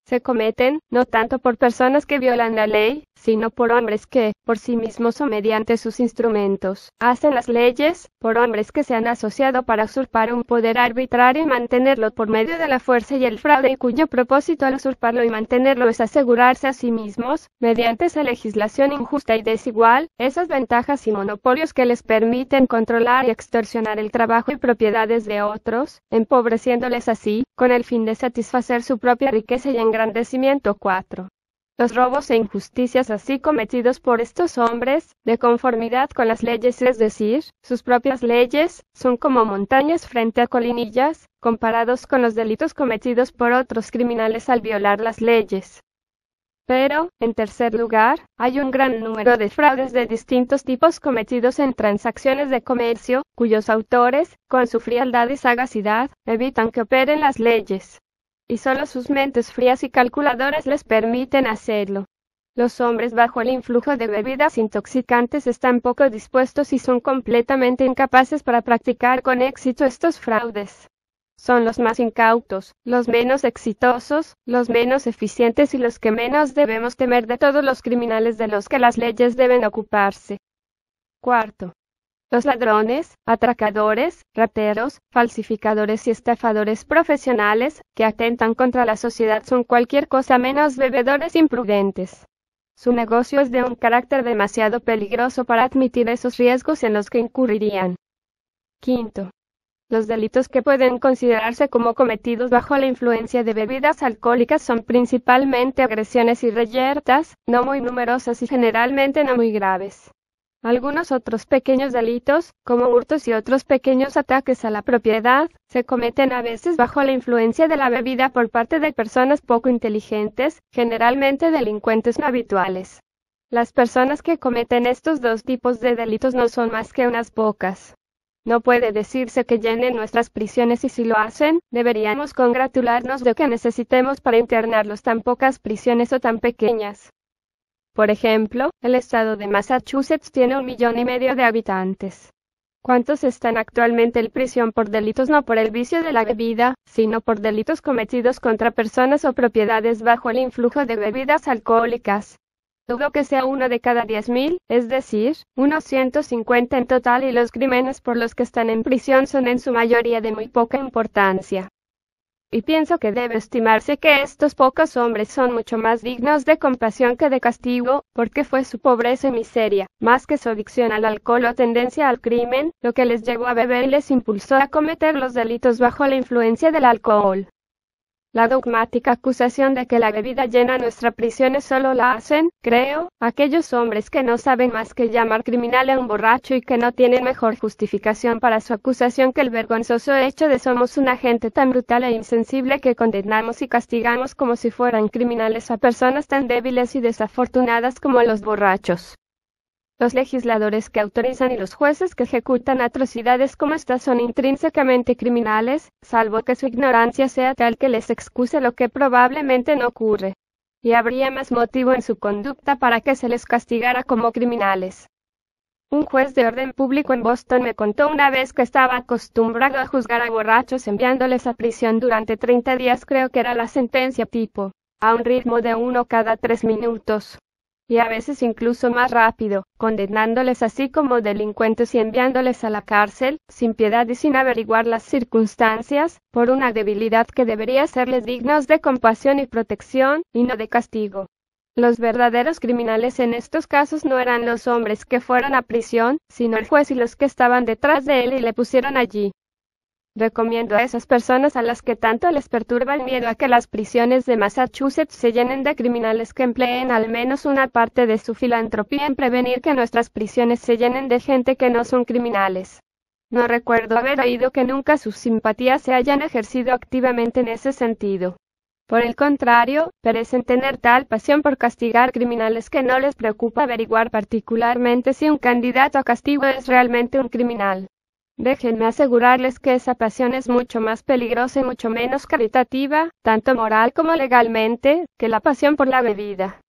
Se cometen, no tanto por personas que violan la ley, sino por hombres que, por sí mismos o mediante sus instrumentos, hacen las leyes, por hombres que se han asociado para usurpar un poder arbitrario y mantenerlo por medio de la fuerza y el fraude y cuyo propósito al usurparlo y mantenerlo es asegurarse a sí mismos, mediante esa legislación injusta y desigual, esas ventajas y monopolios que les permiten controlar y extorsionar el trabajo y propiedades de otros, empobreciéndoles así, con el fin de satisfacer su propia riqueza y engrandecimiento. 4. Los robos e injusticias así cometidos por estos hombres, de conformidad con las leyes, es decir, sus propias leyes, son como montañas frente a colinillas, comparados con los delitos cometidos por otros criminales al violar las leyes. Pero, en tercer lugar, hay un gran número de fraudes de distintos tipos cometidos en transacciones de comercio, cuyos autores, con su frialdad y sagacidad, evitan que operen las leyes. Y solo sus mentes frías y calculadoras les permiten hacerlo. Los hombres bajo el influjo de bebidas intoxicantes están poco dispuestos y son completamente incapaces para practicar con éxito estos fraudes. Son los más incautos, los menos exitosos, los menos eficientes y los que menos debemos temer de todos los criminales de los que las leyes deben ocuparse. 4. Los ladrones, atracadores, rateros, falsificadores y estafadores profesionales, que atentan contra la sociedad son cualquier cosa menos bebedores imprudentes. Su negocio es de un carácter demasiado peligroso para admitir esos riesgos en los que incurrirían. 5. Los delitos que pueden considerarse como cometidos bajo la influencia de bebidas alcohólicas son principalmente agresiones y reyertas, no muy numerosas y generalmente no muy graves. Algunos otros pequeños delitos, como hurtos y otros pequeños ataques a la propiedad, se cometen a veces bajo la influencia de la bebida por parte de personas poco inteligentes, generalmente delincuentes no habituales. Las personas que cometen estos dos tipos de delitos no son más que unas pocas. No puede decirse que llenen nuestras prisiones y si lo hacen, deberíamos congratularnos de que necesitemos para internarlos tan pocas prisiones o tan pequeñas. Por ejemplo, el estado de Massachusetts tiene 1,5 millones de habitantes. ¿Cuántos están actualmente en prisión por delitos no por el vicio de la bebida, sino por delitos cometidos contra personas o propiedades bajo el influjo de bebidas alcohólicas? Dudo que sea 1 de cada 10,000, es decir, unos 150 en total, y los crímenes por los que están en prisión son en su mayoría de muy poca importancia. Y pienso que debe estimarse que estos pocos hombres son mucho más dignos de compasión que de castigo, porque fue su pobreza y miseria, más que su adicción al alcohol o tendencia al crimen, lo que les llevó a beber y les impulsó a cometer los delitos bajo la influencia del alcohol. La dogmática acusación de que la bebida llena nuestra prisión es solo la hacen, creo, aquellos hombres que no saben más que llamar criminal a un borracho y que no tienen mejor justificación para su acusación que el vergonzoso hecho de somos una gente tan brutal e insensible que condenamos y castigamos como si fueran criminales a personas tan débiles y desafortunadas como los borrachos. Los legisladores que autorizan y los jueces que ejecutan atrocidades como estas son intrínsecamente criminales, salvo que su ignorancia sea tal que les excuse lo que probablemente no ocurre. Y habría más motivo en su conducta para que se les castigara como criminales. Un juez de orden público en Boston me contó una vez que estaba acostumbrado a juzgar a borrachos enviándoles a prisión durante 30 días, creo que era la sentencia tipo, a un ritmo de 1 cada 3 minutos. Y a veces incluso más rápido, condenándoles así como delincuentes y enviándoles a la cárcel, sin piedad y sin averiguar las circunstancias, por una debilidad que debería hacerles dignos de compasión y protección, y no de castigo. Los verdaderos criminales en estos casos no eran los hombres que fueron a prisión, sino el juez y los que estaban detrás de él y le pusieron allí. Recomiendo a esas personas a las que tanto les perturba el miedo a que las prisiones de Massachusetts se llenen de criminales que empleen al menos una parte de su filantropía en prevenir que nuestras prisiones se llenen de gente que no son criminales. No recuerdo haber oído que nunca sus simpatías se hayan ejercido activamente en ese sentido. Por el contrario, parecen tener tal pasión por castigar criminales que no les preocupa averiguar particularmente si un candidato a castigo es realmente un criminal. Déjenme asegurarles que esa pasión es mucho más peligrosa y mucho menos caritativa, tanto moral como legalmente, que la pasión por la bebida.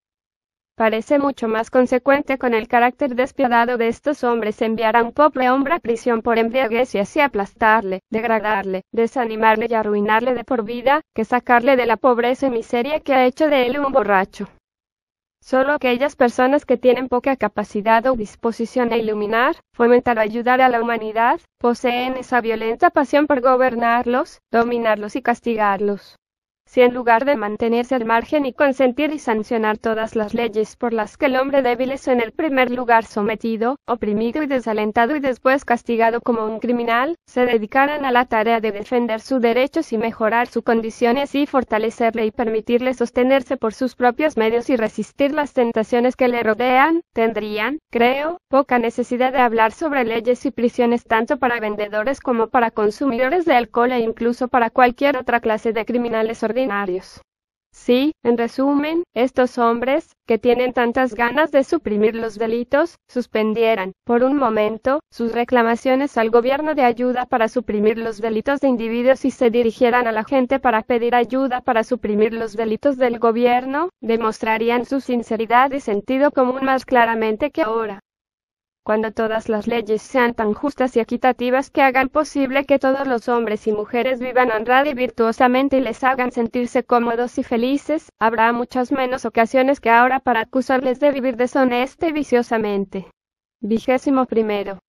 Parece mucho más consecuente con el carácter despiadado de estos hombres enviar a un pobre hombre a prisión por embriaguez y así aplastarle, degradarle, desanimarle y arruinarle de por vida, que sacarle de la pobreza y miseria que ha hecho de él un borracho. Solo aquellas personas que tienen poca capacidad o disposición a iluminar, fomentar o ayudar a la humanidad, poseen esa violenta pasión por gobernarlos, dominarlos y castigarlos. Si en lugar de mantenerse al margen y consentir y sancionar todas las leyes por las que el hombre débil es en el primer lugar sometido, oprimido y desalentado y después castigado como un criminal, se dedicaran a la tarea de defender sus derechos y mejorar su condición y así fortalecerle y permitirle sostenerse por sus propios medios y resistir las tentaciones que le rodean, tendrían, creo, poca necesidad de hablar sobre leyes y prisiones tanto para vendedores como para consumidores de alcohol e incluso para cualquier otra clase de criminales ordinarios. Sí, en resumen, estos hombres, que tienen tantas ganas de suprimir los delitos, suspendieran, por un momento, sus reclamaciones al gobierno de ayuda para suprimir los delitos de individuos y se dirigieran a la gente para pedir ayuda para suprimir los delitos del gobierno, demostrarían su sinceridad y sentido común más claramente que ahora. Cuando todas las leyes sean tan justas y equitativas que hagan posible que todos los hombres y mujeres vivan honrada y virtuosamente y les hagan sentirse cómodos y felices, habrá muchas menos ocasiones que ahora para acusarles de vivir deshonesta y viciosamente. 21.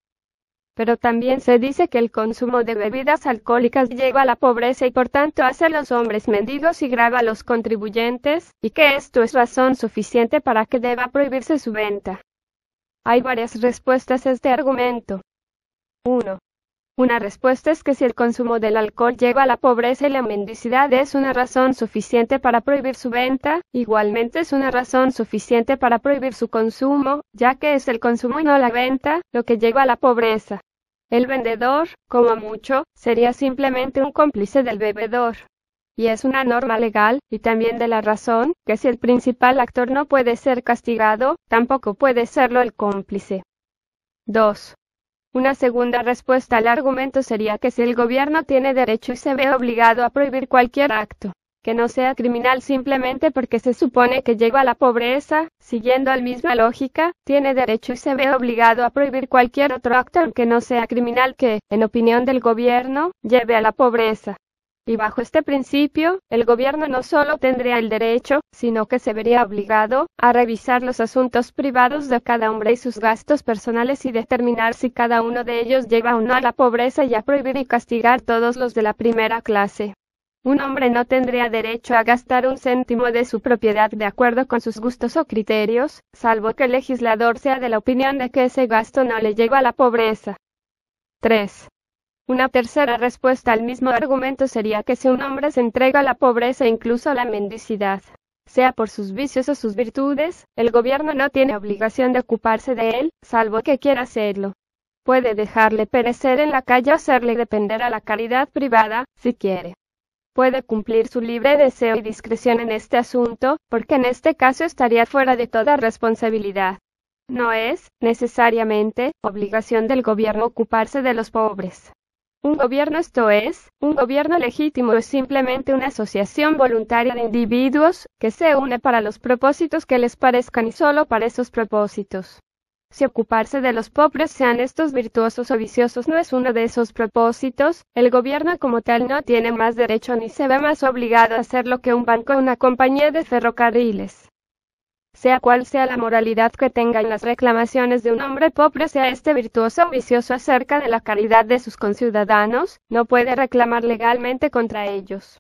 Pero también se dice que el consumo de bebidas alcohólicas lleva a la pobreza y por tanto hace a los hombres mendigos y grava a los contribuyentes, y que esto es razón suficiente para que deba prohibirse su venta. Hay varias respuestas a este argumento. 1. Una respuesta es que si el consumo del alcohol lleva a la pobreza y la mendicidad es una razón suficiente para prohibir su venta, igualmente es una razón suficiente para prohibir su consumo, ya que es el consumo y no la venta, lo que lleva a la pobreza. El vendedor, como mucho, sería simplemente un cómplice del bebedor. Y es una norma legal, y también de la razón, que si el principal actor no puede ser castigado, tampoco puede serlo el cómplice. 2. Una segunda respuesta al argumento sería que si el gobierno tiene derecho y se ve obligado a prohibir cualquier acto, que no sea criminal simplemente porque se supone que lleva a la pobreza, siguiendo la misma lógica, tiene derecho y se ve obligado a prohibir cualquier otro acto aunque no sea criminal que, en opinión del gobierno, lleve a la pobreza. Y bajo este principio, el gobierno no solo tendría el derecho, sino que se vería obligado a revisar los asuntos privados de cada hombre y sus gastos personales y determinar si cada uno de ellos lleva o no a la pobreza y a prohibir y castigar todos los de la primera clase. Un hombre no tendría derecho a gastar un céntimo de su propiedad de acuerdo con sus gustos o criterios, salvo que el legislador sea de la opinión de que ese gasto no le lleva a la pobreza. 3. Una tercera respuesta al mismo argumento sería que si un hombre se entrega a la pobreza e incluso a la mendicidad, sea por sus vicios o sus virtudes, el gobierno no tiene obligación de ocuparse de él, salvo que quiera hacerlo. Puede dejarle perecer en la calle o hacerle depender a la caridad privada, si quiere. Puede cumplir su libre deseo y discreción en este asunto, porque en este caso estaría fuera de toda responsabilidad. No es, necesariamente, obligación del gobierno ocuparse de los pobres. Un gobierno, esto es, un gobierno legítimo, es simplemente una asociación voluntaria de individuos que se une para los propósitos que les parezcan y solo para esos propósitos. Si ocuparse de los pobres, sean estos virtuosos o viciosos, no es uno de esos propósitos, el gobierno como tal no tiene más derecho ni se ve más obligado a hacerlo que un banco o una compañía de ferrocarriles. Sea cual sea la moralidad que tengan las reclamaciones de un hombre pobre, sea este virtuoso o vicioso acerca de la caridad de sus conciudadanos, no puede reclamar legalmente contra ellos.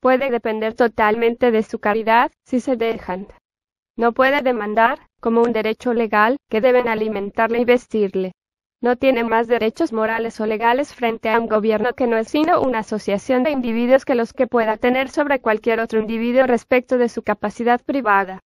Puede depender totalmente de su caridad, si se dejan. No puede demandar, como un derecho legal, que deben alimentarle y vestirle. No tiene más derechos morales o legales frente a un gobierno que no es sino una asociación de individuos que los que pueda tener sobre cualquier otro individuo respecto de su capacidad privada.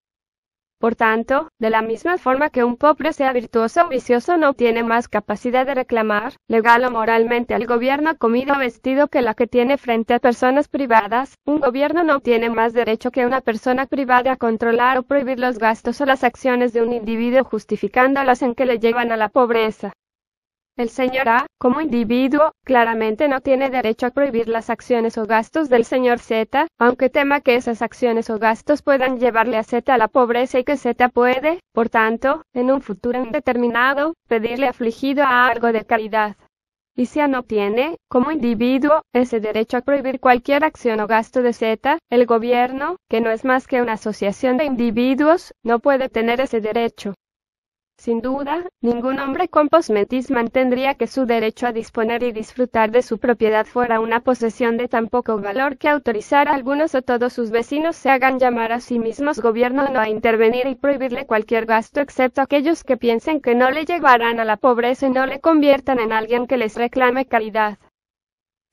Por tanto, de la misma forma que un pobre, sea virtuoso o vicioso, no tiene más capacidad de reclamar, legal o moralmente, al gobierno comida o vestido que la que tiene frente a personas privadas, un gobierno no tiene más derecho que una persona privada a controlar o prohibir los gastos o las acciones de un individuo justificándolas en que le llevan a la pobreza. El señor A, como individuo, claramente no tiene derecho a prohibir las acciones o gastos del señor Z, aunque tema que esas acciones o gastos puedan llevarle a Z a la pobreza y que Z puede, por tanto, en un futuro indeterminado, pedirle afligido a algo de caridad. Y si A no tiene, como individuo, ese derecho a prohibir cualquier acción o gasto de Z, el gobierno, que no es más que una asociación de individuos, no puede tener ese derecho. Sin duda, ningún hombre con posmentis mantendría que su derecho a disponer y disfrutar de su propiedad fuera una posesión de tan poco valor que autorizar a algunos o todos sus vecinos se hagan llamar a sí mismos gobierno no a intervenir y prohibirle cualquier gasto excepto aquellos que piensen que no le llevarán a la pobreza y no le conviertan en alguien que les reclame caridad.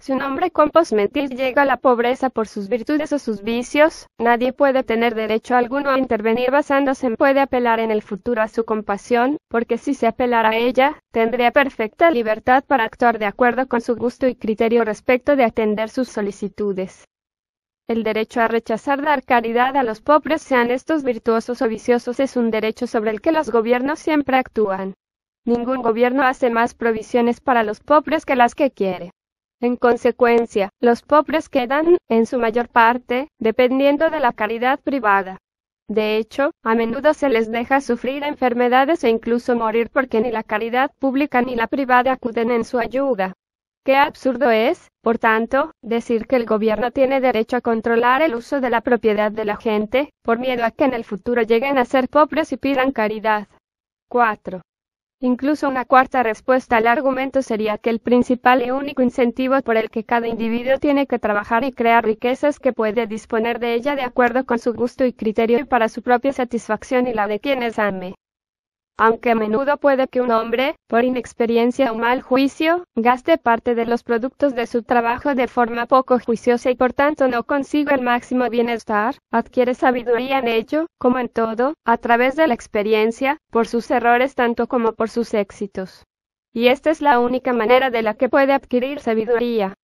Si un hombre con posmentis llega a la pobreza por sus virtudes o sus vicios, nadie puede tener derecho alguno a intervenir basándose en puede apelar en el futuro a su compasión, porque si se apelara a ella, tendría perfecta libertad para actuar de acuerdo con su gusto y criterio respecto de atender sus solicitudes. El derecho a rechazar dar caridad a los pobres, sean estos virtuosos o viciosos, es un derecho sobre el que los gobiernos siempre actúan. Ningún gobierno hace más provisiones para los pobres que las que quiere. En consecuencia, los pobres quedan, en su mayor parte, dependiendo de la caridad privada. De hecho, a menudo se les deja sufrir enfermedades e incluso morir porque ni la caridad pública ni la privada acuden en su ayuda. Qué absurdo es, por tanto, decir que el gobierno tiene derecho a controlar el uso de la propiedad de la gente, por miedo a que en el futuro lleguen a ser pobres y pidan caridad. 4. Incluso una cuarta respuesta al argumento sería que el principal y único incentivo por el que cada individuo tiene que trabajar y crear riqueza es que puede disponer de ella de acuerdo con su gusto y criterio y para su propia satisfacción y la de quienes ame. Aunque a menudo puede que un hombre, por inexperiencia o mal juicio, gaste parte de los productos de su trabajo de forma poco juiciosa y por tanto no consiga el máximo bienestar, adquiere sabiduría en ello, como en todo, a través de la experiencia, por sus errores tanto como por sus éxitos. Y esta es la única manera de la que puede adquirir sabiduría.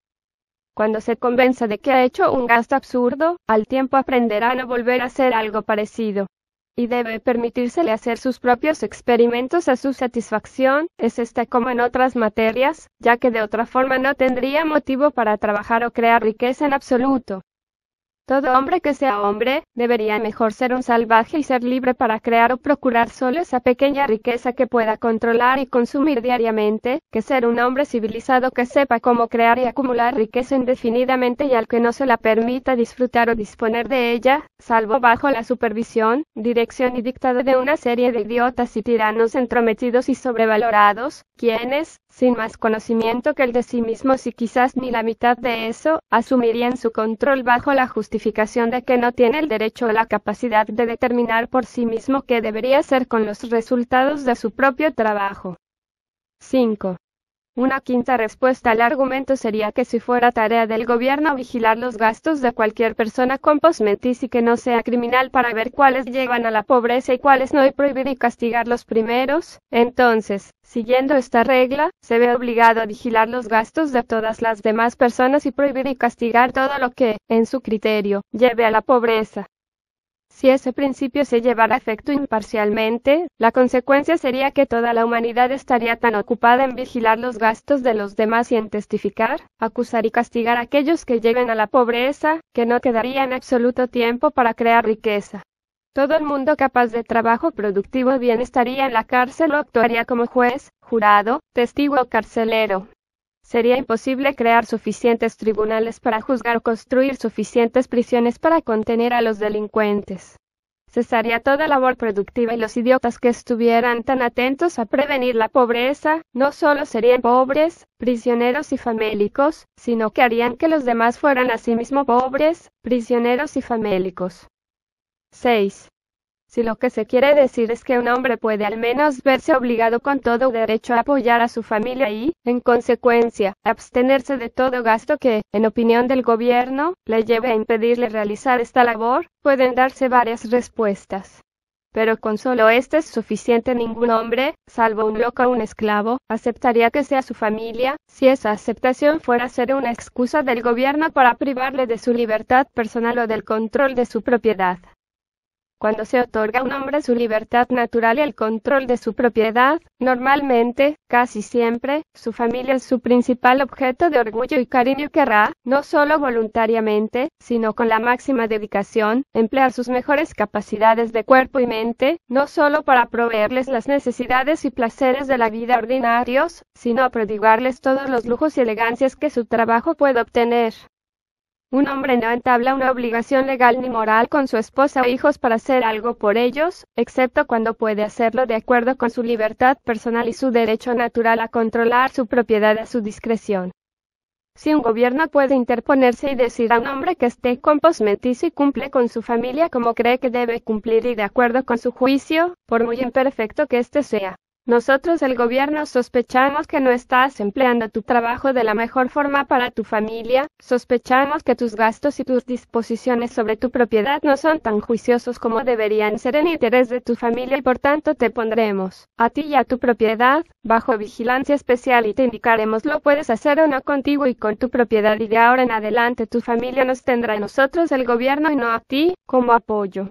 Cuando se convenza de que ha hecho un gasto absurdo, al tiempo aprenderá a no volver a hacer algo parecido. Y debe permitírsele hacer sus propios experimentos a su satisfacción, es esta como en otras materias, ya que de otra forma no tendría motivo para trabajar o crear riqueza en absoluto. Todo hombre que sea hombre, debería mejor ser un salvaje y ser libre para crear o procurar solo esa pequeña riqueza que pueda controlar y consumir diariamente, que ser un hombre civilizado que sepa cómo crear y acumular riqueza indefinidamente y al que no se la permita disfrutar o disponer de ella, salvo bajo la supervisión, dirección y dictado de una serie de idiotas y tiranos entrometidos y sobrevalorados, quienes, sin más conocimiento que el de sí mismos y quizás ni la mitad de eso, asumirían su control bajo la justificación de que no tiene el derecho o la capacidad de determinar por sí mismo qué debería hacer con los resultados de su propio trabajo. 5. Una quinta respuesta al argumento sería que si fuera tarea del gobierno vigilar los gastos de cualquier persona con posmentis y que no sea criminal para ver cuáles llevan a la pobreza y cuáles no y prohibir y castigar los primeros, entonces, siguiendo esta regla, se ve obligado a vigilar los gastos de todas las demás personas y prohibir y castigar todo lo que, en su criterio, lleve a la pobreza. Si ese principio se llevara a efecto imparcialmente, la consecuencia sería que toda la humanidad estaría tan ocupada en vigilar los gastos de los demás y en testificar, acusar y castigar a aquellos que lleguen a la pobreza, que no quedaría en absoluto tiempo para crear riqueza. Todo el mundo capaz de trabajo productivo bien estaría en la cárcel o actuaría como juez, jurado, testigo o carcelero. Sería imposible crear suficientes tribunales para juzgar o construir suficientes prisiones para contener a los delincuentes. Cesaría toda labor productiva y los idiotas que estuvieran tan atentos a prevenir la pobreza, no solo serían pobres, prisioneros y famélicos, sino que harían que los demás fueran asimismo pobres, prisioneros y famélicos. 6. Si lo que se quiere decir es que un hombre puede al menos verse obligado con todo derecho a apoyar a su familia y, en consecuencia, abstenerse de todo gasto que, en opinión del gobierno, le lleve a impedirle realizar esta labor, pueden darse varias respuestas. Pero con solo este es suficiente. Ningún hombre, salvo un loco o un esclavo, aceptaría que sea su familia, si esa aceptación fuera a ser una excusa del gobierno para privarle de su libertad personal o del control de su propiedad. Cuando se otorga a un hombre su libertad natural y el control de su propiedad, normalmente, casi siempre, su familia es su principal objeto de orgullo y cariño. Querrá, no solo voluntariamente, sino con la máxima dedicación, emplear sus mejores capacidades de cuerpo y mente, no solo para proveerles las necesidades y placeres de la vida ordinarios, sino a prodigarles todos los lujos y elegancias que su trabajo puede obtener. Un hombre no entabla una obligación legal ni moral con su esposa o hijos para hacer algo por ellos, excepto cuando puede hacerlo de acuerdo con su libertad personal y su derecho natural a controlar su propiedad a su discreción. Si un gobierno puede interponerse y decir a un hombre que esté con posmetizo y cumple con su familia como cree que debe cumplir y de acuerdo con su juicio, por muy imperfecto que éste sea, nosotros el gobierno sospechamos que no estás empleando tu trabajo de la mejor forma para tu familia, sospechamos que tus gastos y tus disposiciones sobre tu propiedad no son tan juiciosos como deberían ser en interés de tu familia y por tanto te pondremos, a ti y a tu propiedad, bajo vigilancia especial y te indicaremos lo puedes hacer o no contigo y con tu propiedad y de ahora en adelante tu familia nos tendrá a nosotros el gobierno y no a ti, como apoyo.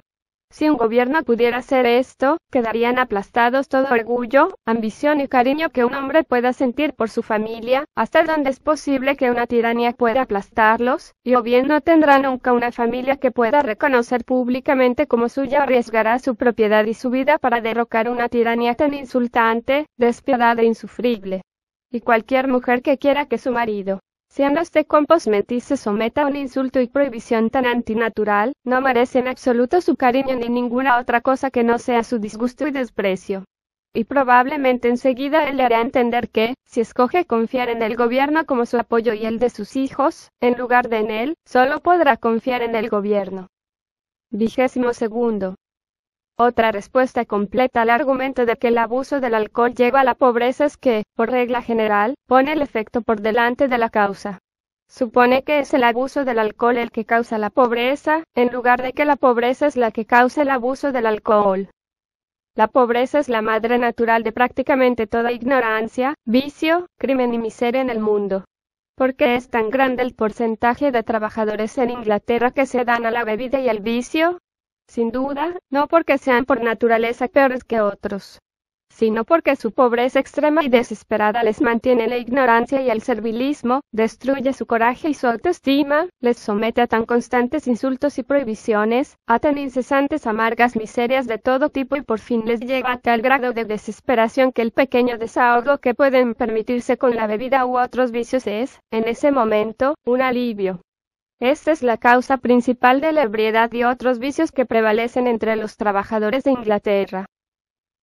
Si un gobierno pudiera hacer esto, quedarían aplastados todo orgullo, ambición y cariño que un hombre pueda sentir por su familia, hasta donde es posible que una tiranía pueda aplastarlos, y o bien no tendrá nunca una familia que pueda reconocer públicamente como suya o arriesgará su propiedad y su vida para derrocar una tiranía tan insultante, despiadada e insufrible. Y cualquier mujer que quiera que su marido, siendo este con posmetiz, se someta a un insulto y prohibición tan antinatural, no merece en absoluto su cariño ni ninguna otra cosa que no sea su disgusto y desprecio. Y probablemente enseguida él le hará entender que, si escoge confiar en el gobierno como su apoyo y el de sus hijos, en lugar de en él, solo podrá confiar en el gobierno. 22. Otra respuesta completa al argumento de que el abuso del alcohol lleva a la pobreza es que, por regla general, pone el efecto por delante de la causa. Supone que es el abuso del alcohol el que causa la pobreza, en lugar de que la pobreza es la que causa el abuso del alcohol. La pobreza es la madre natural de prácticamente toda ignorancia, vicio, crimen y miseria en el mundo. ¿Por qué es tan grande el porcentaje de trabajadores en Inglaterra que se dan a la bebida y al vicio? Sin duda, no porque sean por naturaleza peores que otros, sino porque su pobreza extrema y desesperada les mantiene en la ignorancia y el servilismo, destruye su coraje y su autoestima, les somete a tan constantes insultos y prohibiciones, a tan incesantes amargas miserias de todo tipo y por fin les lleva a tal grado de desesperación que el pequeño desahogo que pueden permitirse con la bebida u otros vicios es, en ese momento, un alivio. Esta es la causa principal de la ebriedad y otros vicios que prevalecen entre los trabajadores de Inglaterra.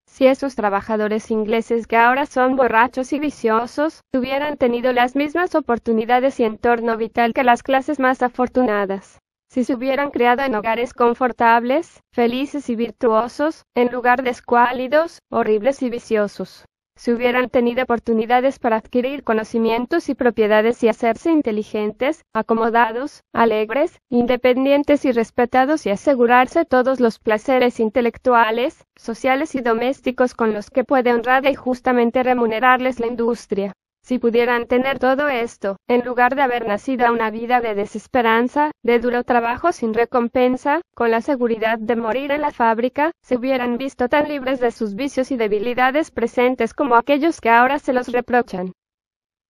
Si esos trabajadores ingleses que ahora son borrachos y viciosos, hubieran tenido las mismas oportunidades y entorno vital que las clases más afortunadas, si se hubieran criado en hogares confortables, felices y virtuosos, en lugar de escuálidos, horribles y viciosos, si hubieran tenido oportunidades para adquirir conocimientos y propiedades y hacerse inteligentes, acomodados, alegres, independientes y respetados y asegurarse todos los placeres intelectuales, sociales y domésticos con los que puede honrada y justamente remunerarles la industria. Si pudieran tener todo esto, en lugar de haber nacido a una vida de desesperanza, de duro trabajo sin recompensa, con la seguridad de morir en la fábrica, se hubieran visto tan libres de sus vicios y debilidades presentes como aquellos que ahora se los reprochan.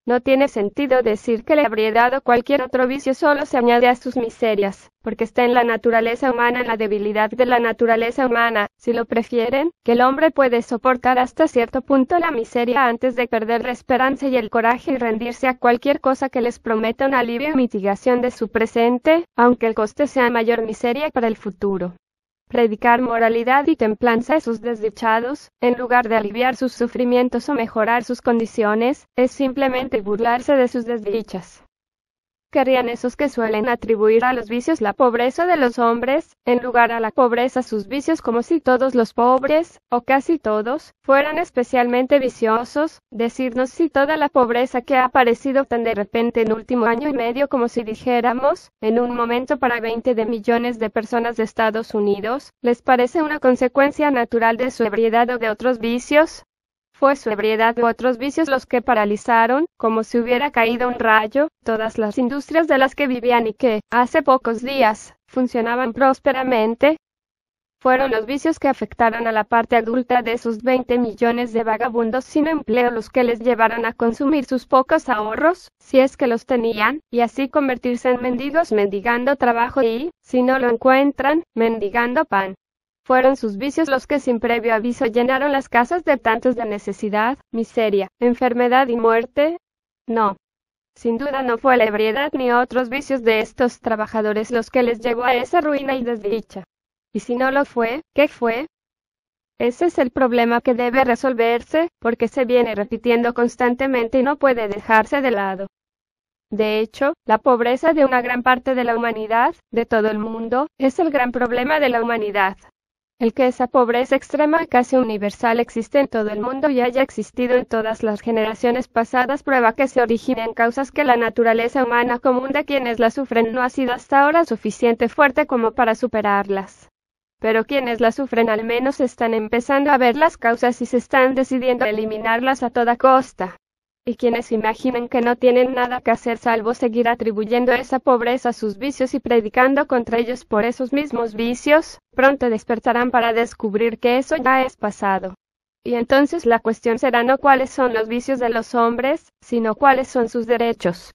No tiene sentido decir que la ebriedad o cualquier otro vicio solo se añade a sus miserias, porque está en la naturaleza humana, en la debilidad de la naturaleza humana, si lo prefieren, que el hombre puede soportar hasta cierto punto la miseria antes de perder la esperanza y el coraje y rendirse a cualquier cosa que les prometa un alivio y mitigación de su presente, aunque el coste sea mayor miseria para el futuro. Predicar moralidad y templanza a sus desdichados, en lugar de aliviar sus sufrimientos o mejorar sus condiciones, es simplemente burlarse de sus desdichas. Querrían esos que suelen atribuir a los vicios la pobreza de los hombres, en lugar a la pobreza sus vicios, como si todos los pobres, o casi todos, fueran especialmente viciosos, decirnos si toda la pobreza que ha aparecido tan de repente en último año y medio, como si dijéramos, en un momento para 20 de millones de personas de Estados Unidos, les parece una consecuencia natural de su ebriedad o de otros vicios. Fue su ebriedad u otros vicios los que paralizaron, como si hubiera caído un rayo, todas las industrias de las que vivían y que, hace pocos días, funcionaban prósperamente. Fueron los vicios que afectaron a la parte adulta de esos 20 millones de vagabundos sin empleo los que les llevaron a consumir sus pocos ahorros, si es que los tenían, y así convertirse en mendigos mendigando trabajo y, si no lo encuentran, mendigando pan. Fueron sus vicios los que sin previo aviso llenaron las casas de tantos de necesidad, miseria, enfermedad y muerte. No. Sin duda no fue la ebriedad ni otros vicios de estos trabajadores los que les llevó a esa ruina y desdicha. Y si no lo fue, ¿qué fue? Ese es el problema que debe resolverse, porque se viene repitiendo constantemente y no puede dejarse de lado. De hecho, la pobreza de una gran parte de la humanidad, de todo el mundo, es el gran problema de la humanidad. El que esa pobreza extrema casi universal existe en todo el mundo y haya existido en todas las generaciones pasadas prueba que se origina en causas que la naturaleza humana común de quienes la sufren no ha sido hasta ahora suficiente fuerte como para superarlas. Pero quienes la sufren al menos están empezando a ver las causas y se están decidiendo a eliminarlas a toda costa. Y quienes imaginan que no tienen nada que hacer salvo seguir atribuyendo esa pobreza a sus vicios y predicando contra ellos por esos mismos vicios, pronto despertarán para descubrir que eso ya es pasado. Y entonces la cuestión será no cuáles son los vicios de los hombres, sino cuáles son sus derechos.